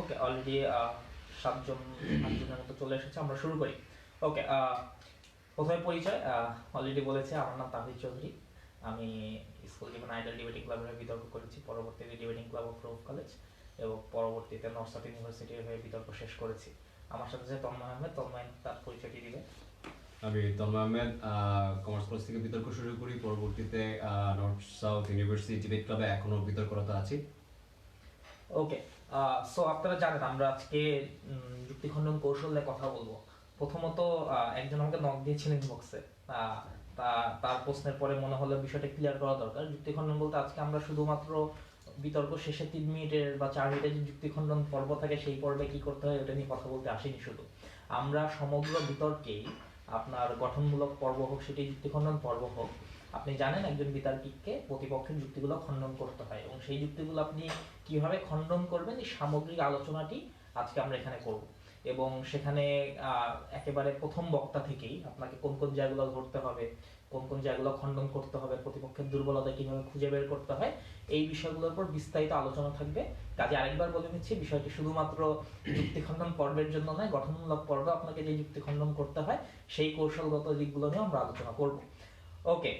ওকে, already 7 জন 8 জনের মতো চলে এসেছে, আমরা শুরু করি। ওকে, প্রথমে পরিচয়। অলরেডি বলেছে, আমার নাম তাহিদ চৌধুরী। আমি স্কুল জীবনে আইডল ডিবেটিং ক্লাবের হয়ে বিতর্ক করেছি, পরবর্তীতে ডিবেটিং ক্লাব অফ রুফ কলেজ এবং পরবর্তীতে নর্থ সাউথ ইউনিভার্সিটির হয়ে বিতর্ক শেষ করেছি। আমার সাথে যে তন্ময় আহমেদ, তন্ময় তার পরিচয়টি দিবে। আমি তন্ময় আহমেদ, কমার্স কলেজ থেকে বিতর্ক শুরু করি, পরবর্তীতে নর্থ সাউথ ইউনিভার্সিটি ডিবেট ক্লাবে এখনো বিতর্করত আছি। ওকে, সো আপনারা জানেন আমরা আজকে যুক্তিখণ্ডন কৌশল নিয়ে কথা বলবো। প্রথমত একজন আমাকে নক দিয়েছিলেন ইনবক্সে, তার প্রশ্নের পরে মনে হলো বিষয়টা ক্লিয়ার করা দরকার। যুক্তিখণ্ডন বলতে আজকে আমরা শুধুমাত্র বিতর্ক শেষে 3 মিনিটের বা 4 মিনিটের যে যুক্তিখণ্ডন পর্ব থাকে সেই পর্বে কি করতে হয় ওটা নিয়ে কথা বলতে আসিনি। শুধু আমরা সমগ্র বিতর্কেই, আপনার গঠনমূলক পর্ব হোক, সেটি যুক্তিখণ্ডন পর্ব হোক, আপনি জানেন একজন বিতার্কিককে প্রতিপক্ষের যুক্তিগুলো খণ্ডন করতে হয় এবং সেই যুক্তিগুলো আপনি কিভাবে খণ্ডন করবেন এই সামগ্রিক আলোচনাটি আজকে আমরা এখানে করব। এবং সেখানে একেবারে প্রথম বক্তা থেকেই আপনাকে কোন কোন জায়গাগুলো ধরতে হবে, কোন কোন জায়গাগুলো খণ্ডন করতে হবে, প্রতিপক্ষের দুর্বলতা কিভাবে খুঁজে বের করতে হয়, এই বিষয়গুলোর উপর বিস্তারিত আলোচনা থাকবে। কাজে আরেকবার বলে নিচ্ছি, বিষয়টি শুধুমাত্র যুক্তি খণ্ডন পর্বের জন্য নয়, গঠনমূলক পর্বে আপনাকে যে যুক্তি খণ্ডন করতে হয় সেই কৌশলগত দিকগুলো নিয়ে আমরা আলোচনা করব। ওকে,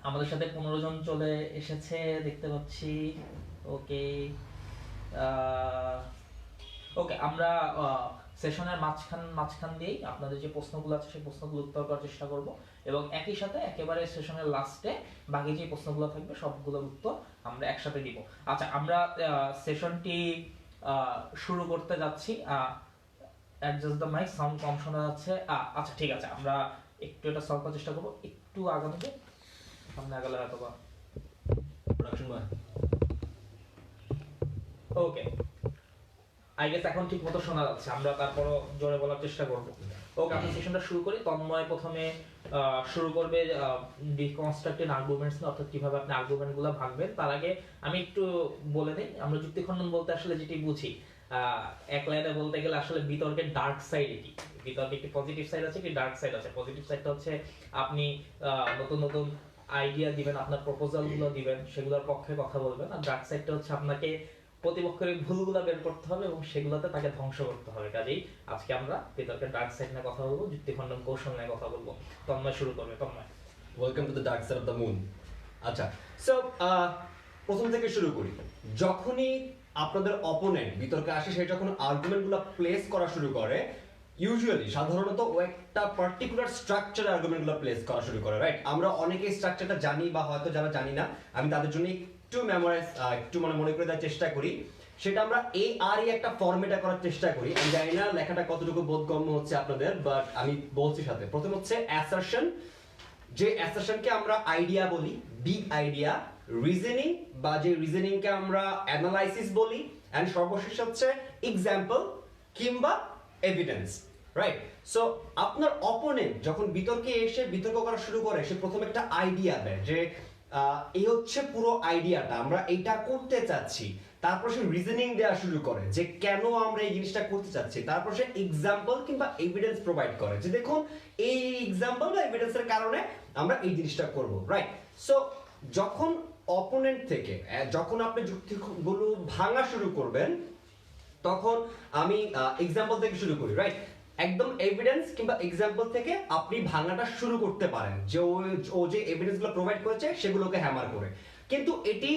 আমাদের সাথে 15 জন চলে এসেছে দেখতে পাচ্ছি। ওকে, ওকে, আমরা সেশনের মাঝখান দিয়েই আপনাদের যে প্রশ্নগুলো আছে সেই প্রশ্নগুলো উত্তর করার চেষ্টা করব এবং একই সাথে একেবারে সেশনের লাস্টে বাকি যে প্রশ্নগুলো থাকবে সবগুলোর উত্তর আমরা একসাথে দিব। আচ্ছা, আমরা সেশনটি শুরু করতে যাচ্ছি। অ্যাডজাস্ট দ্য মাইক, সাউন্ড কম শোনা যাচ্ছে। আচ্ছা ঠিক আছে, আমরা একটু এটা সলভ করার চেষ্টা করবো। একটু আগানোতে সামনে আগালে হয়তো বা production boy. Okay, I guess এখন ঠিক মতো শোনা যাচ্ছে, আমরা তারপরও জোরে বলার চেষ্টা করব। ওকে, আমরা সেশনটা শুরু করি। তন্ময় প্রথমে শুরু করবে ডিকনস্ট্রাক্টেড আর্গুমেন্টস, অর্থাৎ কিভাবে আপনি আর্গুমেন্টগুলো ভাঙবেন। তার আগে আমি একটু বলে দিই, আমরা যুক্তিখণ্ডন বলতে আসলে যেটি বুঝি, এক লাইনে বলতে গেলে আসলে বিতর্কের ডার্ক সাইড এটি। বিতর্কে একটি পজিটিভ সাইড আছে, একটি ডার্ক সাইড আছে। পজিটিভ সাইডটা হচ্ছে আপনি নতুন নতুন আইডিয়া দিবেন, আপনার প্রপোজালগুলো দিবেন, সেগুলোর পক্ষে কথা বলবেন। আর ডার্ক সাইডটা হচ্ছে আপনাকে প্রতিপক্ষের ভুলগুলো বের করতে হবে এবং সেগুলোতে তাকে ধ্বংস করতে হবে। কাজেই আজকে আমরা বিতর্কের ডার্ক সাইড নিয়ে কথা বলবো, যুক্তিখণ্ডন কৌশল নিয়ে কথা বলবো। তন্ময় শুরু করবে। Tanmoy, welcome to the dark side of the moon. আচ্ছা, সো প্রথম থেকে শুরু করি। যখনই আপনাদের অপোনেন্ট বিতর্কে আসে, সে যখন আর্গুমেন্টগুলো প্লেস করা শুরু করে, ইউজুয়ালি সাধারণত ও একটা পার্টিকুলার স্ট্রাকচার আর্গুমেন্টগুলো প্লেস করা শুরু করে, রাইট? আমরা অনেকেই স্ট্রাকচারটা জানি বা হয়তো যারা জানি না, আমি তাদের জন্য একটু মেমোরাইজ, একটু মনে করে দেওয়ার চেষ্টা করি। সেটা আমরা একটা ফরম্যাটে করার চেষ্টা করি। আমি জানি না লেখাটা কতটুকু বোধগম্য হচ্ছে আপনাদের, বাট আমি বলছি সাথে। প্রথম হচ্ছে অ্যাসারশন, যে অ্যাসারশনকে আমরা আইডিয়া বলি, বিগ আইডিয়া। রিজনিং, বা যে রিজনিংকে আমরা অ্যানালাইসিস বলি। এন্ড সর্বশেষ হচ্ছে এক্সাম্পল কিংবা এভিডেন্স, রাইট? সো আপনার অপোনেন্ট যখন বিতর্কে এসে বিতর্ক করা শুরু করে, সে প্রথম একটা আইডিয়া দেয় যে এই হচ্ছে পুরো আইডিয়াটা, আমরা এইটা করতে চাচ্ছি। তারপর সে রিজনিং দেওয়া শুরু করে যে কেন আমরা এই জিনিসটা করতে চাচ্ছি। তারপর সে এক্সাম্পল কিংবা এভিডেন্স প্রোভাইড করে যে দেখুন এই এক্সাম্পল বা এভিডেন্সের কারণে আমরা এই জিনিসটা করব, রাইট? সো যখন অপোনেন্ট থেকে যখন আপনি যুক্তিগুলো ভাঙা শুরু করবেন, তখন আমি এক্সাম্পল থেকে শুরু করি, রাইট? একদম এভিডেন্স কিংবা এক্সাম্পল থেকে আপনি ভাঙাটা শুরু করতে পারেন, যে ও যে এভিডেন্সগুলো প্রোভাইড করেছে সেগুলোকে হ্যামার করে। কিন্তু এটি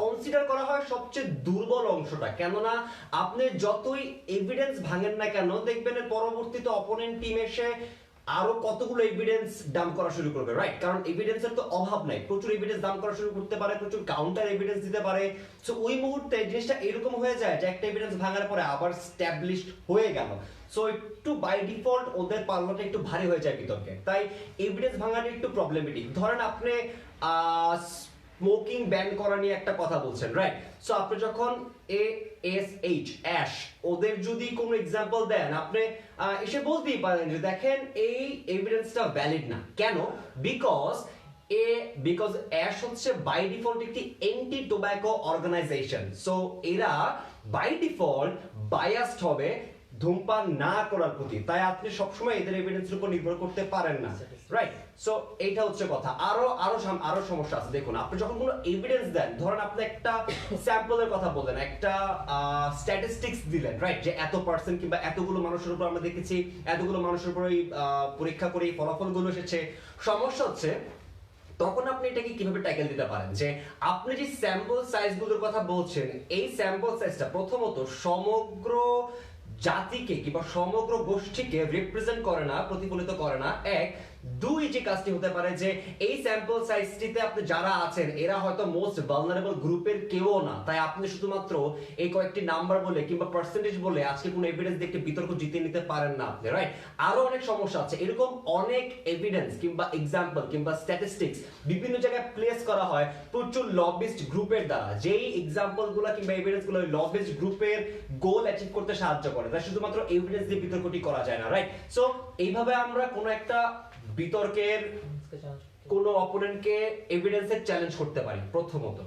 কনসিডার করা হয় সবচেয়ে দুর্বল অংশটা, কেননা আপনি যতই এভিডেন্স ভাঙেন না কেন, দেখবেন এর পরবর্তীতে অপোনেন্ট টিম এসে আরো কতগুলো এভিডেন্স ডাম্প করা শুরু করবে, রাইট? কারণ এভিডেন্সের তো অভাব নাই, প্রচুর এভিডেন্স ডাম্প করা শুরু করতে পারে, প্রচুর কাউন্টার এভিডেন্স দিতে পারে। সো ওই মুহূর্তে জিনিসটা এরকম হয়ে যায় যে একটা এভিডেন্স ভাঙার পরে আবার স্ট্যাবলিশড হয়ে গেল। সো একটু বাই ডিফল্ট ওদের পাল্লাটা একটু ভারী হয়ে যায় বিতর্কে। তাই এভিডেন্স ভাঙাটা একটু প্রবলেমেটিক। ধরেন আপনি স্মোকিং ব্যান করা নিয়ে একটা কথা বলছেন, রাইট? সো আপনি যখন অ্যাশ ওদের যদি কোনো এক্সাম্পল দেন, আপনি এসে বলতেই পারেন যে দেখেন এই এভিডেন্সটা ভ্যালিড না। কেন? বিকজ অ্যাশ হচ্ছে বাই ডিফল্ট একটি এন্টি টোব্যাকো অর্গানাইজেশন। সো এরা বাই ডিফল্ট বায়াসড হবে ধূমপান না করার প্রতি, তাই আপনি সবসময় এদের এভিডেন্সের উপর নির্ভর করতে পারেন না, রাইট? সো এইটা হচ্ছে কথা। আরো সমস্যা আছে। দেখুন, আপনি যখন কোনো এভিডেন্স দেন, ধরেন আপনি একটা স্যাম্পলের কথা বললেন, একটা স্ট্যাটিস্টিক্স দিলেন, রাইট, যে এত পার্সেন্ট কিংবা এতগুলো মানুষের উপর আমরা দেখেছি, এতগুলো মানুষের উপর পরীক্ষা করে এই ফলাফলগুলো এসেছে। সমস্যা হচ্ছে তখন আপনি এটাকে কিভাবে ট্যাকেল দিতে পারেন, যে আপনি যে স্যাম্পল সাইজগুলোর কথা বলছেন, এই স্যাম্পল সাইজটা প্রথমত সমগ্র জাতিকে কিংবা সমগ্র গোষ্ঠীকে রিপ্রেজেন্ট করে না, প্রতিফলিত করে না। এক, দুই, যে কাজটি হতে পারে যে এই স্যাম্পল সাইজটিতে আপনি যারা আছেন এরা হয়তো মোস্ট ভালনারেবল গ্রুপের কেউ না, তাই আপনি শুধুমাত্র এই কয়েকটি নাম্বার বলে কিংবা পার্সেন্টেজ বলে আজকে কোনো এভিডেন্স দিয়ে একটি বিতর্ক জিতে নিতে পারেন না আপনি, রাইট? আরো অনেক সমস্যা আছে। এরকম অনেক এভিডেন্স কিংবা এক্সাম্পল কিংবা স্ট্যাটিস্টিক্স বিভিন্ন জায়গায় প্লেস করা হয় প্রচুর লবিস্ট গ্রুপের দ্বারা, যেই এক্সাম্পল গুলা কিংবা এভিডেন্স গুলো লবিস্ট গ্রুপের গোল অ্যাচিভ করতে সাহায্য করে, তাই শুধুমাত্র এভিডেন্স দিয়ে বিতর্কটি করা যায় না, রাইট? সো এইভাবে আমরা কোনো একটা বিতর্কের কোন অপোনেন্টকে এভিডেন্সের চ্যালেঞ্জ করতে পারি প্রথমত।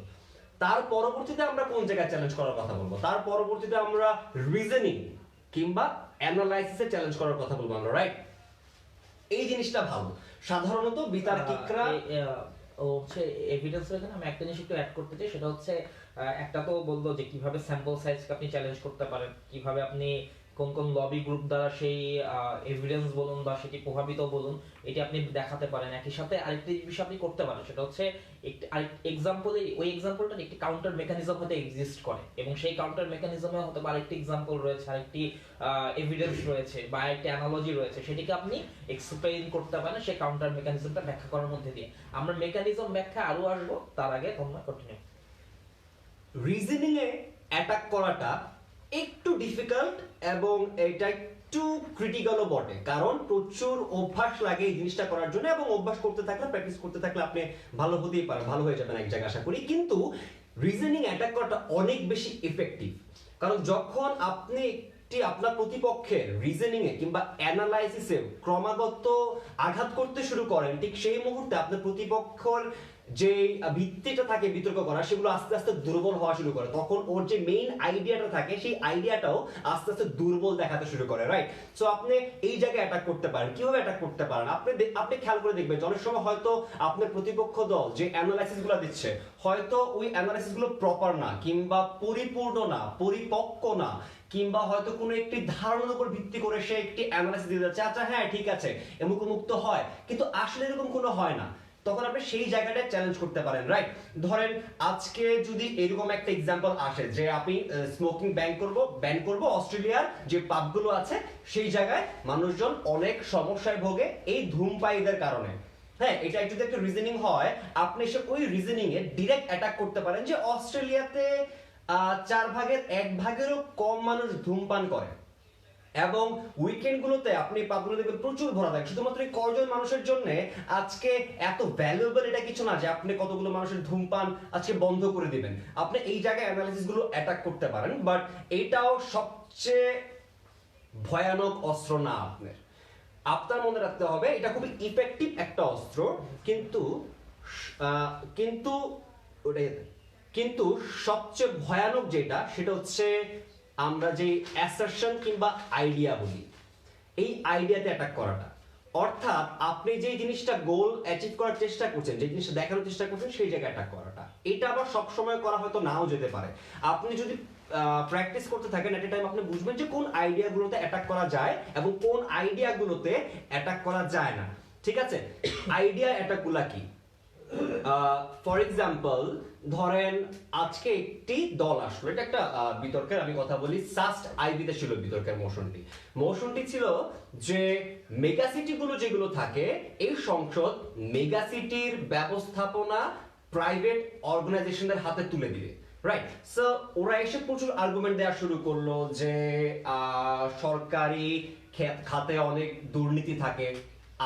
তার পরবর্তীতে আমরা কোন জায়গায় চ্যালেঞ্জ করার কথা বলবো, তার পরবর্তীতে আমরা রিজনিং কিংবা অ্যানালাইসিসে চ্যালেঞ্জ করার কথা বলবো আমরা, রাইট? এই জিনিসটা ভালো। সাধারণত বিতার্কিকরা ও হচ্ছে এভিডেন্সের এখানে আমি একটা জিনিস একটু অ্যাড করতে চাই, সেটা হচ্ছে একটা তো বললো যে কিভাবে স্যাম্পল সাইজকে আপনি চ্যালেঞ্জ করতে পারেন, কিভাবে আপনি কোন কোন লবি গ্রুপ দ্বারা সেই এভিডেন্স বলুন বা সেটি প্রভাবিত বলুন এটি আপনি দেখাতে পারেন। একই সাথে আরেকটি বিষয় আপনি করতে পারেন, সেটা হচ্ছে একটি এক্সাম্পলে ওই এক্সাম্পলটার একটি কাউন্টার মেকানিজম হতে এক্সিস্ট করে, এবং সেই কাউন্টার মেকানিজমে হতে পারে আরেকটি এক্সাম্পল রয়েছে, আরেকটি এভিডেন্স রয়েছে বা আরেকটি অ্যানালজি রয়েছে, সেটিকে আপনি এক্সপ্লেইন করতে পারেন সেই কাউন্টার মেকানিজমটা ব্যাখ্যা করার মধ্যে দিয়ে। আমরা মেকানিজম ব্যাখ্যা আরো আসবো, তার আগে তোমরা কন্টিনিউ। রিজনিং এ অ্যাটাক করাটা একটু ডিফিকাল্ট এবং এটা একটু ক্রিটিক্যালও বটে, কারণ প্রচুর অভ্যাস লাগে এই জিনিসটা করার জন্য, এবং অভ্যাস করতে থাকলে, প্র্যাকটিস করতে থাকলে আপনি ভালো হতেই পারেন, ভালো হয়ে যাবেন এক জায়গায় আশা করি। কিন্তু রিজনিং অ্যাটাক করাটা অনেক বেশি ইফেক্টিভ, কারণ যখন আপনি আপনার প্রতিপক্ষের রিজনিং এ কিংবা অ্যানালাইসিসে ক্রমাগত আঘাত করতে শুরু করেন, ঠিক সেই মুহূর্তে আপনার প্রতিপক্ষের যে ভিত্তিটা থাকে বিতর্ক করা, সেগুলো আস্তে আস্তে দুর্বল হওয়া শুরু করে। তখন ওর যে মেইন আইডিয়াটা থাকে সেই আইডিয়াটাও আস্তে আস্তে দুর্বল দেখাতে শুরু করে, রাইট? সো আপনি এই জায়গায় অ্যাটাক করতে পারেন। কিভাবে অ্যাটাক করতে পারেন? আপনি খেয়াল করে দেখবেন অনেক সময় হয়তো আপনার প্রতিপক্ষ দল যে অ্যানালাইসিস গুলো দিচ্ছে, হয়তো ওই অ্যানালাইসিস গুলো প্রপার না কিংবা পরিপূর্ণ না, পরিপক্ক না, কিংবা হয়তো কোনো একটি ধারণার উপর ভিত্তি করে সে একটি অ্যানালাইসিস দিয়ে যাচ্ছে, আচ্ছা হ্যাঁ ঠিক আছে এমুক মুক্ত হয়, কিন্তু আসলে এরকম কোনো হয় না। তখন আপনি সেই জায়গাটা চ্যালেঞ্জ করতে পারেন, রাইট? ধরেন আজকে যদি এরকম একটা এক্সাম্পল আসে যে আপনি স্মোকিং ব্যান করব অস্ট্রেলিয়ার যে পাবগুলো আছে সেই জায়গায় মানুষজন অনেক সমস্যায় ভোগে এই ধূমপায়ীদের কারণে। হ্যাঁ, এটা যদি একটা রিজনিং হয়, আপনি এসে ওই রিজনিং এ ডিরেক্ট অ্যাটাক করতে পারেন যে অস্ট্রেলিয়াতে 1/4-এরও কম মানুষ ধূমপান করে, এবং উইকেন্ড গুলোতে আপনি পাবগুলো দেখবেন প্রচুর ভরা থাকে। শুধুমাত্র এই কয়জন মানুষের জন্য আজকে এত ভ্যালুয়েবল এটা কিছু না যে আপনি কতগুলো মানুষের ধূমপান আজকে বন্ধ করে দিবেন। আপনি এই জায়গায় অ্যানালিসিস গুলো অ্যাটাক করতে পারেন, বাট এটাও সবচেয়ে ভয়ানক অস্ত্র না। আপনার মনে রাখতে হবে এটা খুবই ইফেক্টিভ একটা অস্ত্র, কিন্তু কিন্তু কিন্তু সবচেয়ে ভয়ানক যেটা সেটা হচ্ছে আমরা যে অ্যাসারশন কিংবা আইডিয়া বলি, এই আইডিয়াতে অ্যাটাক করাটা। অর্থাৎ আপনি যে জিনিসটা গোল অ্যাচিভ করার চেষ্টা করছেন, যে জিনিসটা দেখানোর চেষ্টা করছেন, সেই জায়গায় অ্যাটাক করাটা। এটা আবার সব সময় করা হয়তো নাও যেতে পারে। আপনি যদি প্র্যাকটিস করতে থাকেন এট এ টাইম, আপনি বুঝবেন যে কোন আইডিয়াগুলোতে অ্যাটাক করা যায় এবং কোন আইডিয়াগুলোতে অ্যাটাক করা যায় না। ঠিক আছে, আইডিয়া অ্যাটাকগুলা কি? ফর এক্সাম্পল ধরেন আজকে একটি দল আসলো, এটা একটা বিতর্কের আমি কথা বলি, সাস্ট আইবিতে ছিল বিতর্কের মোশনটি ছিল যে মেগাসিটি গুলো যেগুলো থাকে এই সংসদ মেগাসিটির ব্যবস্থাপনা প্রাইভেট অর্গানাইজেশনের হাতে তুলে দিবে, রাইট? সো ওরা এসে প্রচুর আর্গুমেন্ট দেওয়া শুরু করলো যে সরকারি খাতে অনেক দুর্নীতি থাকে,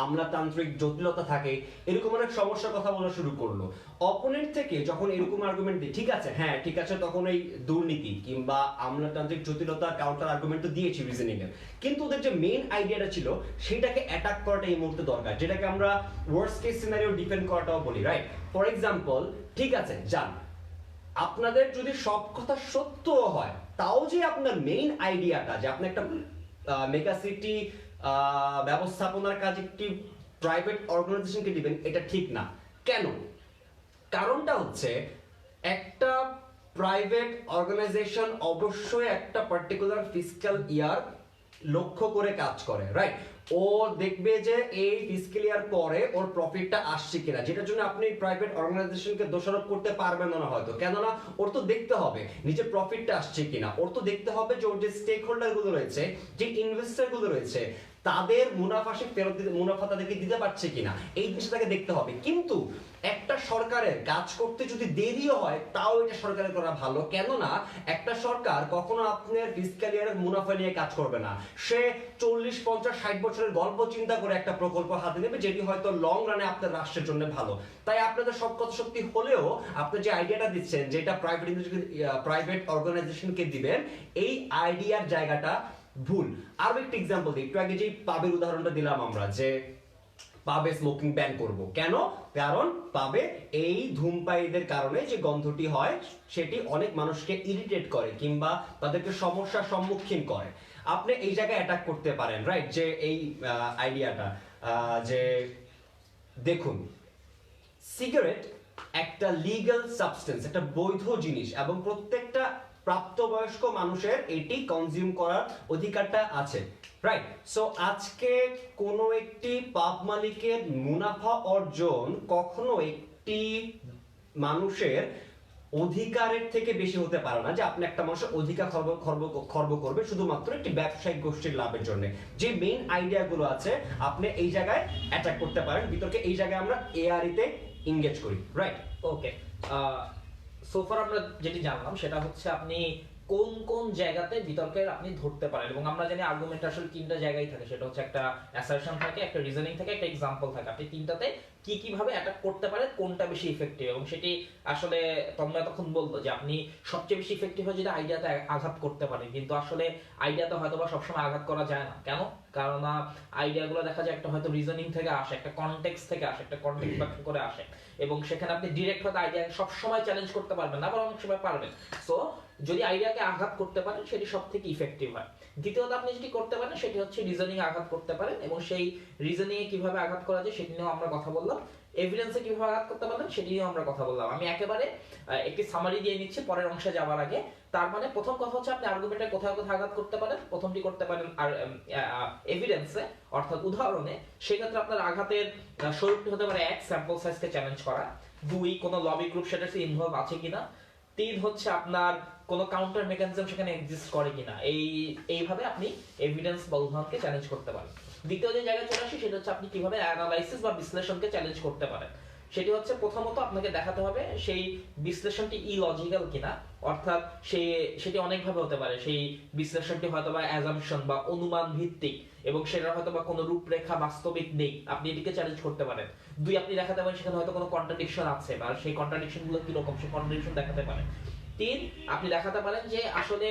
আমলাতান্ত্রিক জটিলতা থাকে, এরকম অনেক সমস্যার কথা বলা শুরু করলো। অপোনেন্ট থেকে যখন এরকম আর্গুমেন্ট দিই, ঠিক আছে হ্যাঁ ঠিক আছে, তখন এই দুর্নীতি কিংবা আমলাতান্ত্রিক জটিলতা কাউন্টার আর্গুমেন্ট তো দিয়েছি রিজনিং এর, কিন্তু ওদের যে মেইন আইডিয়াটা ছিল সেটাকে অ্যাটাক করাটা এই মুহূর্তে দরকার, যেটাকে আমরা ওয়ার্স্ট কেস সিনারিও ডিফেন্ড করাটাও বলি, রাইট? ফর এক্সাম্পল ঠিক আছে যান, আপনাদের যদি সব কথা সত্য হয়, তাও যে আপনার মেইন আইডিয়াটা যে আপনি একটা মেগা সিটি ব্যবস্থাপনার কাজ একটি প্রাইভেট অর্গানাইজেশনকে দিবেন, এটা ঠিক না। কেন? কারণটা হচ্ছে একটা প্রাইভেট অর্গানাইজেশন অবশ্যই একটা পার্টিকুলার ফিসক্যাল ইয়ার লক্ষ্য করে কাজ করে, রাইট? ও দেখবে যে এই ফিসক্যাল ইয়ার পরে ওর প্রফিটটা আসছে কিনা, যেটার জন্য আপনি প্রাইভেট অর্গানাইজেশনকে দোষারোপ করতে পারবেন না হয়তো, কেননা ওর তো দেখতে হবে নিজের প্রফিটটা আসছে কিনা, ওর তো দেখতে হবে যে ওর যে স্টেক হোল্ডার গুলো রয়েছে, যে ইনভেস্টর গুলো রয়েছে, তাদের মুনাফা সে ফেরত দিতে, মুনাফা তাদেরকে দিতে পারছে কিনা, এই জিনিসটা তাকে দেখতে হবে। কিন্তু একটা সরকারের কাজ করতে যদি দেরিও হয় তাও এটা সরকারের করা ভালো, কেননা একটা সরকার কখনো আপনার ফিসক্যাল ইয়ারের মুনাফা নিয়ে কাজ করবে না, সে 40, 50, 60 বছরের গল্প চিন্তা করে একটা প্রকল্প হাতে নেবে যেটি হয়তো লং রানে আপনার রাষ্ট্রের জন্য ভালো। তাই আপনাদের সব কথা সত্যি হলেও আপনি যে আইডিয়াটা দিচ্ছেন যেটা প্রাইভেট অর্গানাইজেশনকে দিবেন, এই আইডিয়ার জায়গাটা ভুল। আরো একটা এক্সাম্পল দিই, একটু আগে যে পাবের উদাহরণটা দিলাম আমরা, যে পাবে স্মোকিং ব্যান করব, কেন? কারণ পাবে এই ধূমপায়ীদের কারণে যে গন্ধটি হয় সেটি অনেক মানুষকে ইরিটেট করে কিংবা তাদেরকে সমস্যার সম্মুখীন করে। আপনি এই জায়গায় অ্যাটাক করতে পারেন, রাইট? যে এই আইডিয়াটা যে দেখুন, সিগারেট একটা লিগ্যাল সাবস্টেন্স, একটা বৈধ জিনিস, এবং প্রত্যেকটা প্রাপ্তবয়স্ক মানুষের এটি কনজিউম করার অধিকারটা আছে, রাইট? সো আজকে কোনো একটি পাব মালিকের মুনাফা অর্জন কখনো একটি মানুষের অধিকারের থেকে বেশি হতে পারে না, যে আপনি একটা মানুষের অধিকার খর্ব করবে শুধুমাত্র একটি ব্যবসায়িক গোষ্ঠীর লাভের জন্য। যে মেইন আইডিয়া গুলো আছে আপনি এই জায়গায় অ্যাটাক করতে পারেন, বিতর্কে এই জায়গায় আমরা এআরইতে এঙ্গেজ করি, রাইট? ওকে, সোফার আমরা যেটি জানলাম সেটা হচ্ছে আপনি কোন কোন জায়গাতে বিতর্কের আপনি ধরতে পারেন, এবং আমরা জানি আর্গুমেন্ট আসলে তিনটা জায়গায় থাকে, সেটা হচ্ছে একটা অ্যাসারশন থাকে, একটা রিজনিং থাকে, একটা এক্সাম্পল থাকে। আপনি তিনটাতে কি কিভাবে অ্যাটাক করতে পারেন, কোনটা বেশি ইফেক্টিভ, এবং সেটি আসলে তোমরা তখন বলতো যে আপনি সবচেয়ে বেশি ইফেক্টিভ হয় যদি আইডিয়াতে আঘাত করতে পারেন, কিন্তু আসলে আইডিয়াতে হয়তো বা সবসময় আঘাত করা যায় না। কেন? কারণ আইডিয়াগুলো দেখা যায় একটা হয়তো রিজনিং থেকে আসে, একটা কনটেক্সট থেকে আসে, একটা কনটেক্সট ব্যাখ্যা করে আসে, এবং সেখানে আপনি ডিরেক্ট হয়তো আইডিয়া সবসময় চ্যালেঞ্জ করতে পারবেন না, আবার অনেক সময় পারবেন। সো যদি আইডিয়াকে আঘাত করতে পারেন সেটি সব থেকে ইফেক্টিভ হয়। দ্বিতীয়ত আপনি যেটি করতে পারেন সেটি হচ্ছে রিজনিং আঘাত করতে পারেন, এবং সেই রিজনিং এ কিভাবে আঘাত করা যায় সেটি নিয়েও আমরা কথা বললাম। এভিডেন্সে কিভাবে আঘাত করতে পারেন সেটি নিয়েও আমরা কথা বললাম। আমি একেবারে একটি সামারি দিয়ে নিচ্ছি পরের অংশে যাওয়ার আগে। তার মানে প্রথম কথা হচ্ছে আপনি আর্গুমেন্টে কোথায় কোথায় আঘাত করতে পারেন। প্রথমটি করতে পারেন আর এভিডেন্সে, অর্থাৎ উদাহরণে। সেক্ষেত্রে আপনার আঘাতের স্বরূপটি হতে পারে 1, স্যাম্পল সাইজকে চ্যালেঞ্জ করা; 2, কোনো লবি গ্রুপ সেটা ইনভলভ আছে কিনা; 3 হচ্ছে আপনার কোনো কাউন্টার মেকানিজম সেখানে এক্সিস্ট করে কিনা। এইভাবে আপনি এভিডেন্স বা উদাহরণকে চ্যালেঞ্জ করতে পারেন। দ্বিতীয় যে জায়গায় চলে আসি সেটা হচ্ছে আপনি কিভাবে অ্যানালাইসিস বা বিশ্লেষণকে চ্যালেঞ্জ করতে পারেন। সেটি হচ্ছে প্রথমত আপনাকে দেখাতে হবে সেই বিশ্লেষণটি ইলজিক্যাল কিনা, অর্থাৎ সেটি অনেকভাবে হতে পারে। সেই বিশ্লেষণটি হয়তো বা অ্যাজাম্পশন বা অনুমান ভিত্তিক, এবং সেটার হয়তো বা কোনো রূপরেখা বাস্তবিক নেই, আপনি এটিকে চ্যালেঞ্জ করতে পারেন। 2, আপনি দেখাতে পারেন সেখানে হয়তো কোনো কন্ট্রাডিকশন আছে, বা সেই কন্ট্রাডিকশন গুলো কিরকম সেই কন্ট্রাডিকশন দেখাতে পারেন। 3, আপনি দেখাতে পারেন যে আসলে